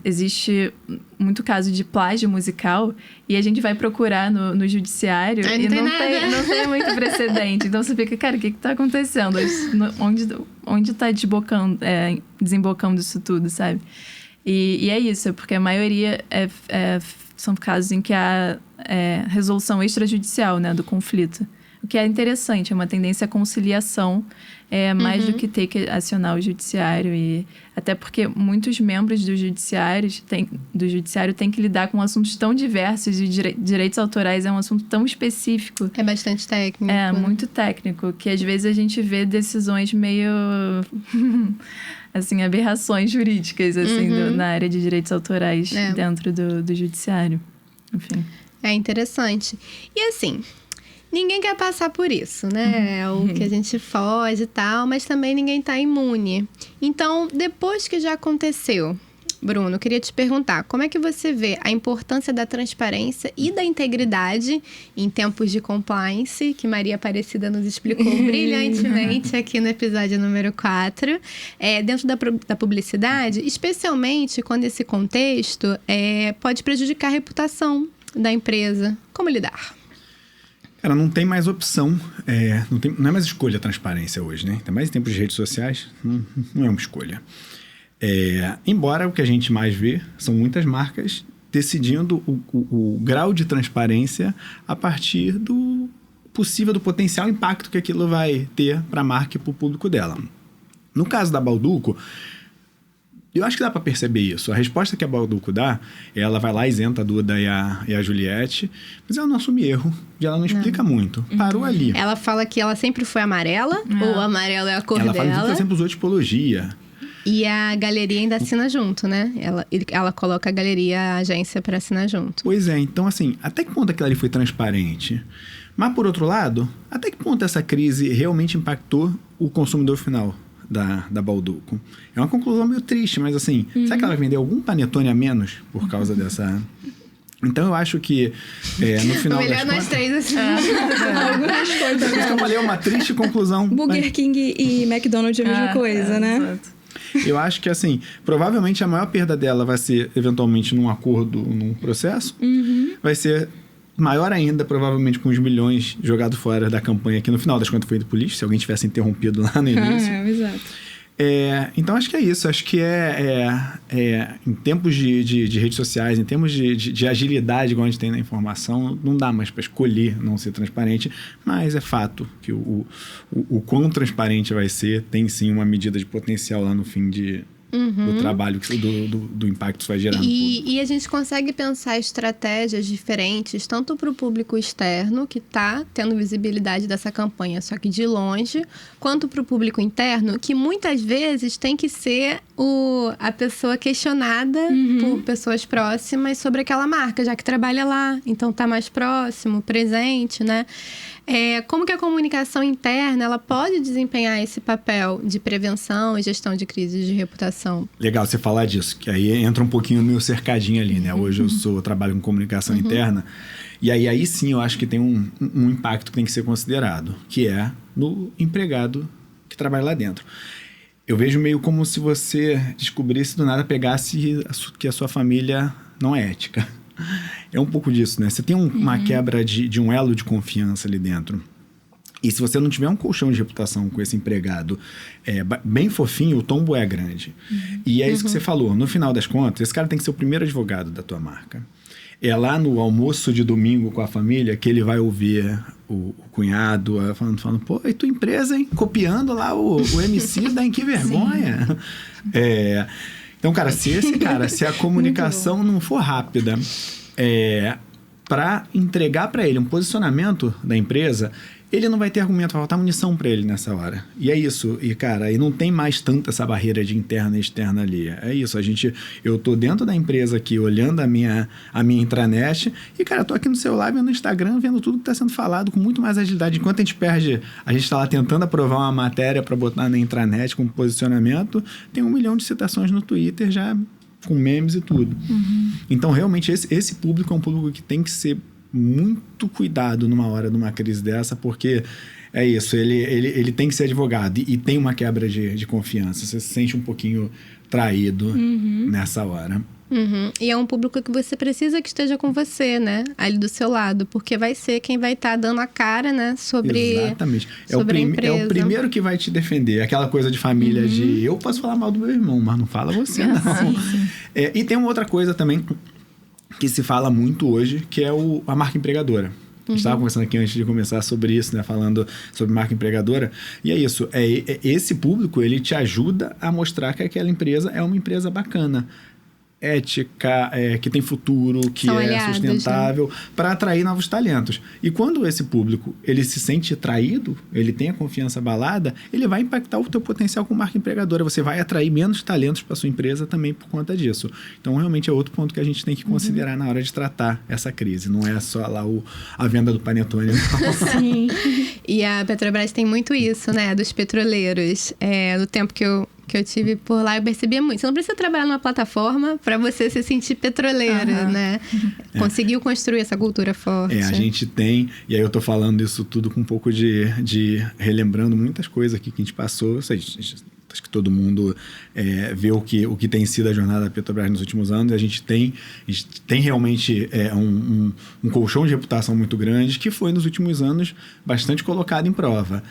Speaker 2: Existe muito caso de plágio musical e a gente vai procurar no judiciário e não tem muito precedente. Então você fica, cara, o que está acontecendo? Onde está desembocando isso tudo, sabe? E é isso, porque a maioria são casos em que há resolução extrajudicial, né, do conflito. O que é interessante, é uma tendência à conciliação, mais do que ter que acionar o judiciário. E até porque muitos membros do judiciário têm que lidar com assuntos tão diversos e direitos autorais é um assunto tão específico.
Speaker 1: É bastante técnico.
Speaker 2: Muito técnico, que às vezes a gente vê decisões meio... assim, aberrações jurídicas, assim, na área de direitos autorais dentro do judiciário. Enfim.
Speaker 1: É interessante. E assim... Ninguém quer passar por isso, né? É o que a gente foge e tal, mas também ninguém tá imune. Então, depois que já aconteceu, Bruno, eu queria te perguntar, como é que você vê a importância da transparência e da integridade em tempos de compliance, que Maria Aparecida nos explicou brilhantemente aqui no episódio número 4, dentro da publicidade, especialmente quando esse contexto pode prejudicar a reputação da empresa. Como lidar?
Speaker 3: Cara, não tem mais opção, não é mais escolha a transparência hoje, né? Ainda mais em tempos de redes sociais, não é uma escolha. Embora o que a gente mais vê são muitas marcas decidindo o grau de transparência a partir do potencial impacto que aquilo vai ter para a marca e para o público dela. No caso da Bauducco, eu acho que dá para perceber isso. A resposta que a Bauducco dá, ela vai lá, isenta a Duda e a Juliette, mas ela não assume erro, e ela não explica muito. Parou ali.
Speaker 1: Ela fala que ela sempre foi amarela, ou amarelo é a cor dela.
Speaker 3: Ela fala que sempre usou tipologia.
Speaker 1: E a galeria ainda assina junto, né? Ela coloca a galeria, a agência para assinar junto.
Speaker 3: Pois é, então assim, até que ponto aquilo ali foi transparente? Mas por outro lado, até que ponto essa crise realmente impactou o consumidor final da Bauducco? É uma conclusão meio triste, mas assim, será que ela vai vender algum panetone a menos por causa dessa... Então eu acho que no final
Speaker 1: melhor nós três, assim.
Speaker 4: Algumas coisas,
Speaker 3: né? Eu falei, uma triste conclusão.
Speaker 4: Burger King e McDonald's é a mesma coisa, né?
Speaker 2: Exato.
Speaker 3: Eu acho que, assim, provavelmente a maior perda dela vai ser, eventualmente, num acordo, num processo. Vai ser maior ainda, provavelmente, com os milhões jogados fora da campanha, que no final das contas foi do polícia, se alguém tivesse interrompido lá no início.
Speaker 4: Exato.
Speaker 3: Então, acho que é isso. Acho que em tempos de redes sociais, em termos de agilidade, igual a gente tem na informação, não dá mais para escolher não ser transparente, mas é fato que o quão transparente vai ser tem sim uma medida de potencial lá no fim de do trabalho, do impacto que isso vai gerar no público.
Speaker 1: E a gente consegue pensar estratégias diferentes, tanto para o público externo, que está tendo visibilidade dessa campanha, só que de longe, quanto para o público interno, que muitas vezes tem que ser a pessoa questionada por pessoas próximas sobre aquela marca, já que trabalha lá, então está mais próximo, presente, né? Como que a comunicação interna ela pode desempenhar esse papel de prevenção e gestão de crises de reputação?
Speaker 3: Legal você falar disso, que aí entra um pouquinho o meu cercadinho ali, né? Hoje eu trabalho com comunicação interna, e aí sim eu acho que tem um impacto que tem que ser considerado, que é no empregado que trabalha lá dentro. Eu vejo meio como se você descobrisse do nada, pegasse que a sua família não é ética. É um pouco disso, né? Você tem uma quebra de um elo de confiança ali dentro. E se você não tiver um colchão de reputação com esse empregado bem fofinho, o tombo é grande. E é isso que você falou. No final das contas, esse cara tem que ser o primeiro advogado da tua marca. É lá no almoço de domingo com a família que ele vai ouvir o cunhado falando, pô, e tua empresa, hein? Copiando lá o MC da Que Vergonha. Então, cara, se a comunicação não for rápida para entregar para ele um posicionamento da empresa, ele não vai ter argumento, vai faltar munição para ele nessa hora. E é isso. E, cara, não tem mais tanta essa barreira de interna e externa ali. É isso. Eu tô dentro da empresa aqui, olhando a minha intranet e, cara, eu tô aqui no celular, vendo no Instagram, vendo tudo que tá sendo falado com muito mais agilidade. Enquanto a gente tá lá tentando aprovar uma matéria para botar na intranet com posicionamento, tem 1 milhão de citações no Twitter já com memes e tudo. Então, realmente, esse público é um público que tem que ser muito cuidado numa hora de uma crise dessa, porque é isso, ele tem que ser advogado e tem uma quebra de confiança. Você se sente um pouquinho traído nessa hora.
Speaker 1: E é um público que você precisa que esteja com você, né? Ali do seu lado, porque vai ser quem vai estar dando a cara, né?
Speaker 3: Exatamente.
Speaker 1: Sobre a empresa.
Speaker 3: É o primeiro que vai te defender. Aquela coisa de família de eu posso falar mal do meu irmão, mas não fala você, não.
Speaker 2: Sim.
Speaker 3: E tem uma outra coisa também que se fala muito hoje, que é a marca empregadora. A gente estava conversando aqui antes de começar sobre isso, né? Falando sobre marca empregadora. E é isso. Esse público, ele te ajuda a mostrar que aquela empresa é uma empresa bacana, ética, que tem futuro, que
Speaker 1: São
Speaker 3: é
Speaker 1: aliados,
Speaker 3: sustentável,
Speaker 1: né?
Speaker 3: para atrair novos talentos. E quando esse público ele se sente traído, ele tem a confiança abalada, ele vai impactar o teu potencial como marca empregadora. Você vai atrair menos talentos para sua empresa também por conta disso. Então, realmente, é outro ponto que a gente tem que considerar na hora de tratar essa crise. Não é só lá a venda do panetone.
Speaker 2: Sim.
Speaker 1: E a Petrobras tem muito isso, né? Dos petroleiros. No tempo que eu tive por lá, eu percebia muito. Você não precisa trabalhar numa plataforma para você se sentir petroleiro, né? Conseguiu construir essa cultura forte.
Speaker 3: A gente tem... E aí eu tô falando isso tudo com um pouco de relembrando muitas coisas aqui que a gente passou. Acho que todo mundo vê o que tem sido a jornada da Petrobras nos últimos anos. A gente tem realmente um colchão de reputação muito grande que foi, nos últimos anos, bastante colocado em prova.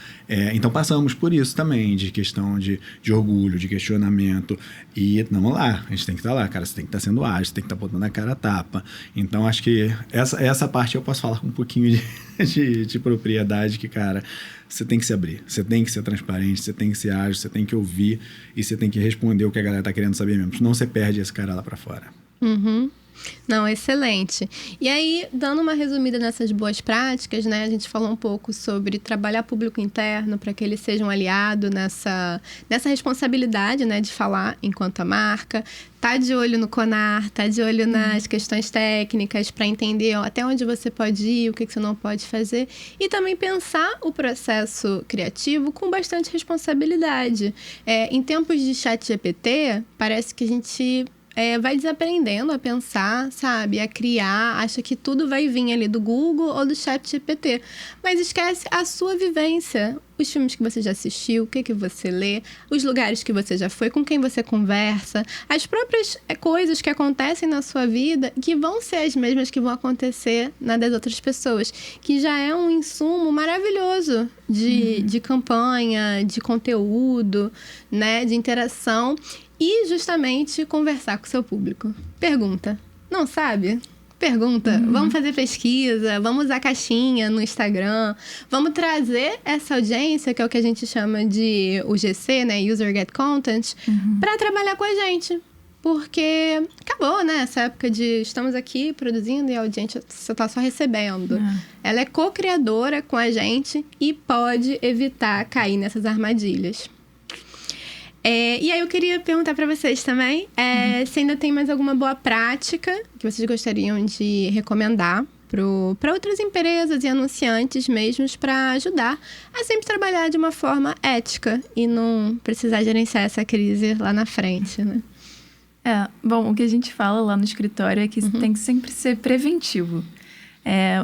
Speaker 3: Então, passamos por isso também, de questão de orgulho, de questionamento. E, vamos lá, a gente tem que estar lá, cara. Você tem que estar sendo ágil, você tem que estar botando a cara a tapa. Então, acho que essa parte eu posso falar com um pouquinho de propriedade, que, cara... Você tem que se abrir, você tem que ser transparente, você tem que ser ágil, você tem que ouvir e você tem que responder o que a galera tá querendo saber mesmo. Senão você perde esse cara lá para fora.
Speaker 1: Não, excelente. E aí, dando uma resumida nessas boas práticas, né? A gente falou um pouco sobre trabalhar público interno para que eles sejam aliados nessa responsabilidade, né? De falar enquanto a marca. Tá de olho no CONAR, tá de olho nas questões técnicas para entender até onde você pode ir, o que você não pode fazer. E também pensar o processo criativo com bastante responsabilidade. Em tempos de ChatGPT, parece que a gente... vai desaprendendo a pensar, sabe? A criar, acha que tudo vai vir ali do Google ou do ChatGPT. Mas esquece a sua vivência. Os filmes que você já assistiu, o que você lê, os lugares que você já foi, com quem você conversa, as próprias coisas que acontecem na sua vida que vão ser as mesmas que vão acontecer na das outras pessoas, que já é um insumo maravilhoso de campanha, de conteúdo, né? De interação. E, justamente, conversar com o seu público. Pergunta. Não sabe? pergunta. Vamos fazer pesquisa, vamos usar caixinha no Instagram, vamos trazer essa audiência, que é o que a gente chama de UGC, né? User Get Content, para trabalhar com a gente. Porque acabou, né? Essa época de estamos aqui produzindo e a audiência você tá só recebendo. Ela é co-criadora com a gente e pode evitar cair nessas armadilhas. E aí eu queria perguntar para vocês também se ainda tem mais alguma boa prática que vocês gostariam de recomendar para outras empresas e anunciantes mesmos, para ajudar a sempre trabalhar de uma forma ética e não precisar gerenciar essa crise lá na frente, né?
Speaker 2: Bom, o que a gente fala lá no escritório é que tem que sempre ser preventivo.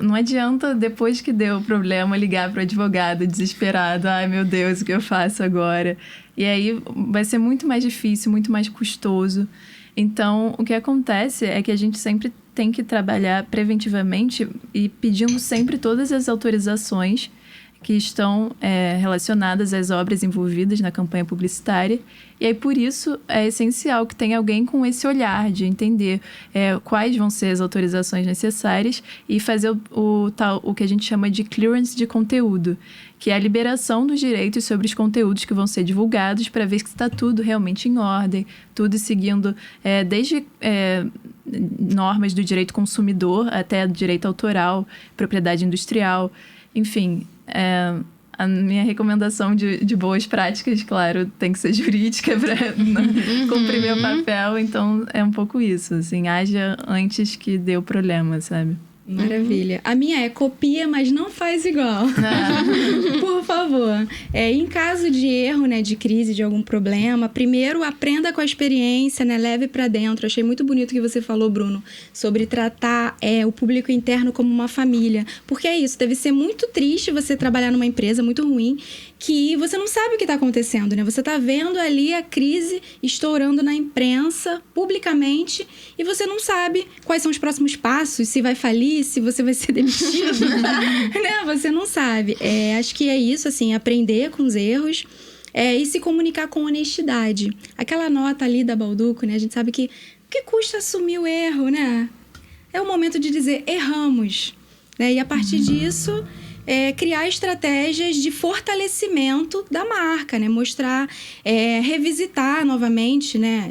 Speaker 2: Não adianta, depois que deu o problema, ligar para o advogado desesperado. Ai, meu Deus, o que eu faço agora? E aí vai ser muito mais difícil, muito mais custoso. Então, o que acontece é que a gente sempre tem que trabalhar preventivamente e pedindo sempre todas as autorizações que estão relacionadas às obras envolvidas na campanha publicitária. E aí, por isso, é essencial que tenha alguém com esse olhar de entender quais vão ser as autorizações necessárias e fazer o que a gente chama de clearance de conteúdo, que é a liberação dos direitos sobre os conteúdos que vão ser divulgados, para ver que está tudo realmente em ordem, tudo seguindo desde normas do direito consumidor até do direito autoral, propriedade industrial, enfim. A minha recomendação de boas práticas, claro, tem que ser jurídica para cumprir meu papel. Então, é um pouco isso, assim, haja antes que dê o problema, sabe?
Speaker 4: Maravilha. A minha é copia, mas não faz igual. Por favor. Em caso de erro, né, de crise, de algum problema, primeiro aprenda com a experiência, né, leve para dentro. Achei muito bonito o que você falou, Bruno, sobre tratar o público interno como uma família. Porque é isso, deve ser muito triste você trabalhar numa empresa muito ruim, que você não sabe o que está acontecendo, né? Você está vendo ali a crise estourando na imprensa, publicamente, e você não sabe quais são os próximos passos, se vai falir, se você vai ser demitido, né? Você não sabe. Acho que é isso, assim, aprender com os erros e se comunicar com honestidade. Aquela nota ali da Balduco, né? A gente sabe que o que custa assumir o erro, né? É o momento de dizer, erramos, né? E a partir disso, criar estratégias de fortalecimento da marca, né? Mostrar, revisitar novamente, né?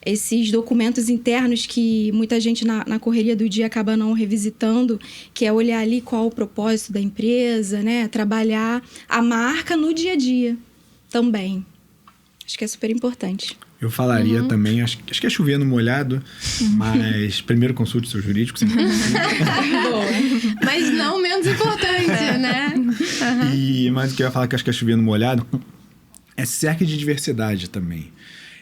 Speaker 4: Esses documentos internos que muita gente na correria do dia acaba não revisitando, que é olhar ali qual o propósito da empresa, né? Trabalhar a marca no dia a dia também. Acho que é super importante.
Speaker 3: Eu falaria também, acho que é chover no molhado, mas primeiro consulte seu jurídico.
Speaker 1: Mas não menos importante, né?
Speaker 3: Mas o que eu ia falar que acho que é chover no molhado é cerca de diversidade também.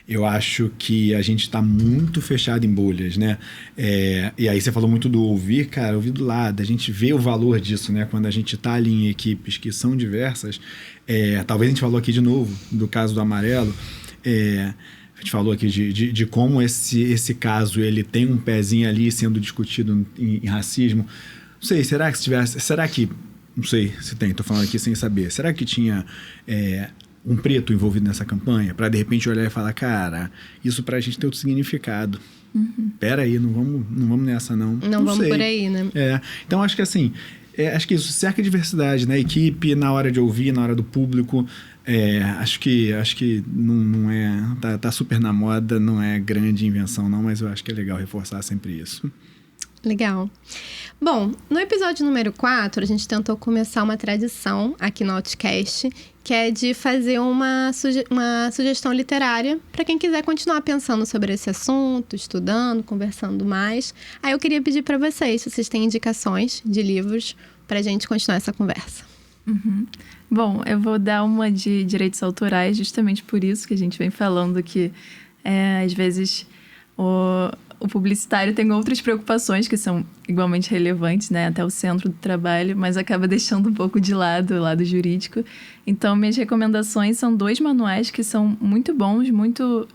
Speaker 3: Eu acho que a gente está muito fechado em bolhas, né? E aí você falou muito do ouvir, cara, ouvir do lado. A gente vê o valor disso, né? Quando a gente está ali em equipes que são diversas. Talvez a gente falou aqui de novo do caso do Amarelo. A gente falou aqui de como esse caso ele tem um pezinho ali sendo discutido em racismo. Não sei, será que não sei se tem, tô falando aqui sem saber. Será que tinha um preto envolvido nessa campanha? Para de repente olhar e falar, cara, isso pra gente tem outro significado. Pera aí, não vamos nessa não.
Speaker 1: Não vamos sei. Por aí, né?
Speaker 3: Então acho que assim, acho que isso cerca de diversidade na equipe, na hora de ouvir, na hora do público. Acho que não é... Tá super na moda, não é grande invenção não, mas eu acho que é legal reforçar sempre isso.
Speaker 1: Legal. Bom, no episódio número 4, a gente tentou começar uma tradição aqui no Outcast, que é de fazer uma sugestão literária para quem quiser continuar pensando sobre esse assunto, estudando, conversando mais. Aí eu queria pedir para vocês, se vocês têm indicações de livros para a gente continuar essa conversa.
Speaker 2: Bom, eu vou dar uma de direitos autorais, justamente por isso que a gente vem falando que, às vezes, o publicitário tem outras preocupações que são igualmente relevantes, né? Até o centro do trabalho, mas acaba deixando um pouco de lado o lado jurídico. Então, minhas recomendações são 2 manuais que são muito bons, muito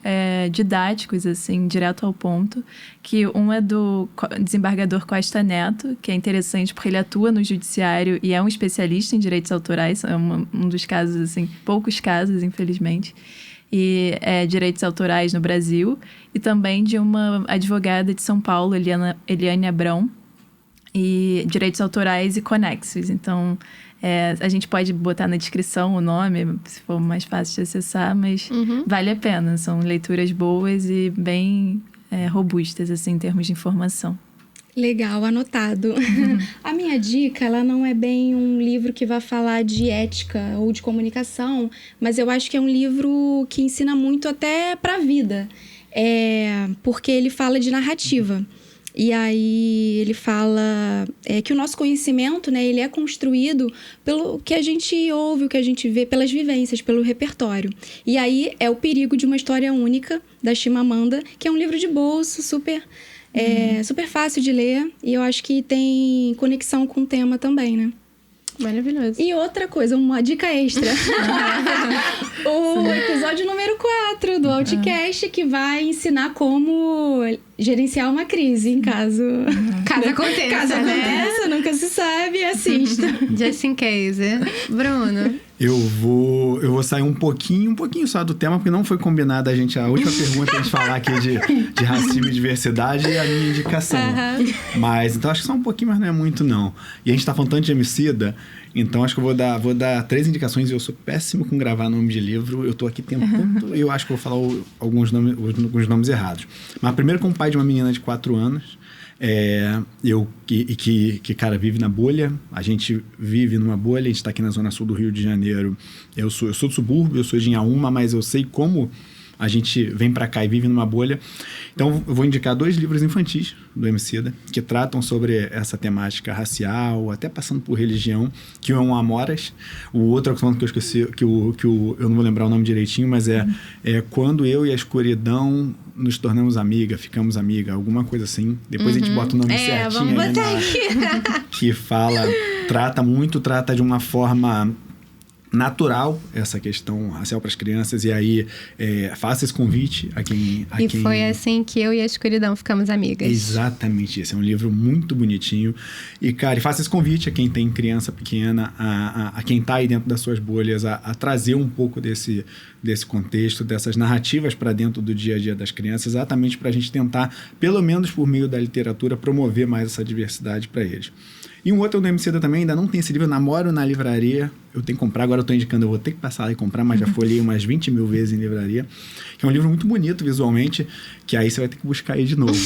Speaker 2: didáticos, assim, direto ao ponto. Que um é do desembargador Costa Neto, que é interessante porque ele atua no judiciário e é um especialista em direitos autorais. É um dos casos, assim, poucos casos, infelizmente. e direitos autorais no Brasil, e também de uma advogada de São Paulo, Eliane Abrão, e direitos autorais e conexos. Então, a gente pode botar na descrição o nome, se for mais fácil de acessar, mas vale a pena. São leituras boas e bem robustas, assim, em termos de informação.
Speaker 4: Legal, anotado. A minha dica, ela não é bem um livro que vai falar de ética ou de comunicação, mas eu acho que é um livro que ensina muito até para a vida. Porque ele fala de narrativa. E aí ele fala que o nosso conhecimento, né, ele é construído pelo que a gente ouve, o que a gente vê, pelas vivências, pelo repertório. E aí é o perigo de uma história única, da Chimamanda, que é um livro de bolso, super fácil de ler. E eu acho que tem conexão com o tema também, né?
Speaker 1: Maravilhoso.
Speaker 4: E outra coisa, uma dica extra. O episódio número 4 do Outcast, que vai ensinar como gerenciar uma crise em caso...
Speaker 1: Caso aconteça,
Speaker 4: Caso aconteça, nunca se sabe, assista.
Speaker 1: Just in case. Bruno?
Speaker 3: Eu vou sair um pouquinho só do tema, porque não foi combinado a última pergunta a gente falar aqui de racismo e diversidade e a minha indicação. Mas, então, acho que só um pouquinho, mas não é muito, não. E a gente tá falando tanto de Emicida, então acho que eu vou dar 3 indicações. Eu sou péssimo com gravar nome de livro. Eu tô aqui tentando, eu acho que eu vou falar alguns nomes errados. Mas primeiro, como pai de uma menina de 4 anos, que cara, vive na bolha. A gente vive numa bolha. A gente tá aqui na zona sul do Rio de Janeiro. Eu sou do subúrbio, eu sou de Inhaúma, mas eu sei como a gente vem pra cá e vive numa bolha. Então, eu vou indicar 2 livros infantis do Emicida, que tratam sobre essa temática racial, até passando por religião, que um é um Amoras, o outro é o que eu esqueci, eu não vou lembrar o nome direitinho, mas é Quando Eu e a Escuridão nos tornamos amiga, ficamos amiga, alguma coisa assim. Depois a gente bota o nome certinho.
Speaker 1: Vamos botar aqui.
Speaker 3: Que trata de uma forma natural essa questão racial para as crianças. E aí, faça esse convite a quem...
Speaker 1: Foi assim que eu e a escuridão ficamos amigas.
Speaker 3: Exatamente isso. É um livro muito bonitinho. E, cara, faça esse convite a quem tem criança pequena, a quem está aí dentro das suas bolhas, a trazer um pouco desse contexto, dessas narrativas para dentro do dia a dia das crianças, exatamente para a gente tentar, pelo menos por meio da literatura, promover mais essa diversidade para eles. E um outro do Emicida também, ainda não tem esse livro, eu namoro na livraria, eu tenho que comprar, agora eu estou indicando, eu vou ter que passar lá e comprar, mas já folhei umas 20 mil vezes em livraria, que é um livro muito bonito visualmente, que aí você vai ter que buscar aí de novo,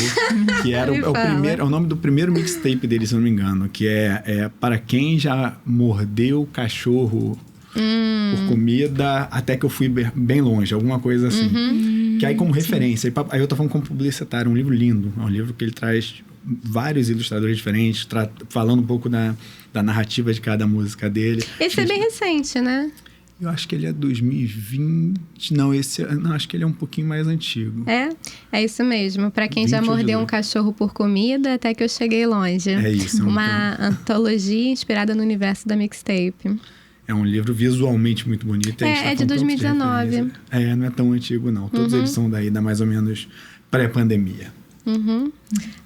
Speaker 3: que era o nome do primeiro mixtape dele, se eu não me engano, que é Para Quem Já Mordeu Cachorro por Comida, até que eu fui bem longe, alguma coisa assim. Que aí como referência, aí eu tô falando como publicitário, um livro lindo, é um livro que ele traz vários ilustradores diferentes, falando um pouco da narrativa de cada música dele.
Speaker 1: Esse é bem recente, né?
Speaker 3: Eu acho que ele é 2020. Não, acho que ele é um pouquinho mais antigo.
Speaker 1: É isso mesmo. Para quem já mordeu um cachorro por comida, até que eu cheguei longe. É isso. Uma antologia inspirada no universo da mixtape.
Speaker 3: É um livro visualmente muito bonito.
Speaker 1: É de 2019.
Speaker 3: Não é tão antigo, não. Todos eles são daí, da mais ou menos pré-pandemia.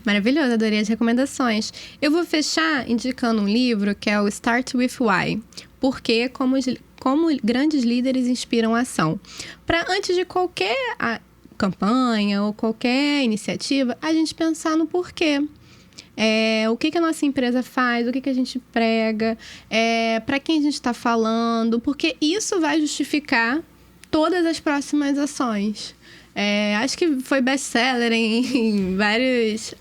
Speaker 1: Maravilhoso, adorei as recomendações. Eu vou fechar indicando um livro que é o Start With Why. Porque como grandes líderes inspiram a ação. Para antes de qualquer campanha ou qualquer iniciativa, a gente pensar no porquê. O que a nossa empresa faz, o que a gente prega, para quem a gente está falando, porque isso vai justificar todas as próximas ações. Acho que foi best-seller em várias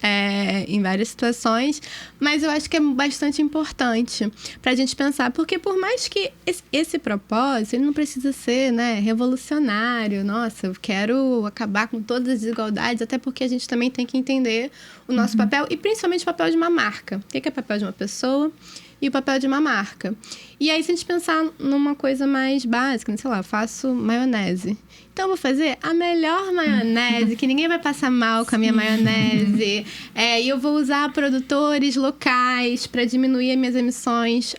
Speaker 1: situações, mas eu acho que é bastante importante para a gente pensar, porque por mais que esse propósito, ele não precisa ser, né, revolucionário, nossa, eu quero acabar com todas as desigualdades, até porque a gente também tem que entender o nosso papel, e principalmente o papel de uma marca. O que é o papel de uma pessoa e o papel de uma marca? E aí, se a gente pensar numa coisa mais básica, sei lá, eu faço maionese. Então, eu vou fazer a melhor maionese, que ninguém vai passar mal com a minha maionese. E eu vou usar produtores locais para diminuir as minhas emissões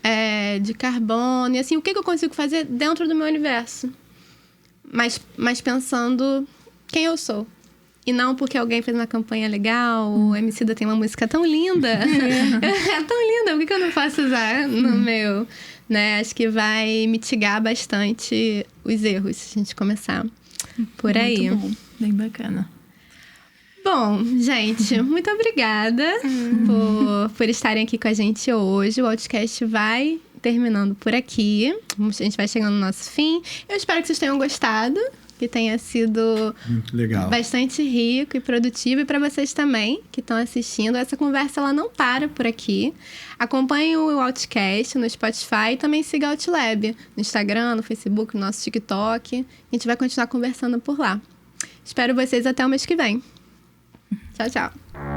Speaker 1: de carbono. E assim, o que eu consigo fazer dentro do meu universo? Mas pensando quem eu sou. E não porque alguém fez uma campanha legal, o Emicida tem uma música tão linda. É tão linda, por que eu não posso usar no meu? Né? Acho que vai mitigar bastante os erros, se a gente começar por aí.
Speaker 2: Muito bom, bem bacana.
Speaker 1: Bom, gente, muito obrigada por estarem aqui com a gente hoje. O Outcast vai terminando por aqui. A gente vai chegando no nosso fim. Eu espero que vocês tenham gostado, que tenha sido
Speaker 3: muito legal,
Speaker 1: bastante rico e produtivo. E para vocês também, que estão assistindo, essa conversa ela não para por aqui. Acompanhe o Outcast no Spotify e também siga a Outlab no Instagram, no Facebook, no nosso TikTok. A gente vai continuar conversando por lá. Espero vocês até o mês que vem. Tchau, tchau.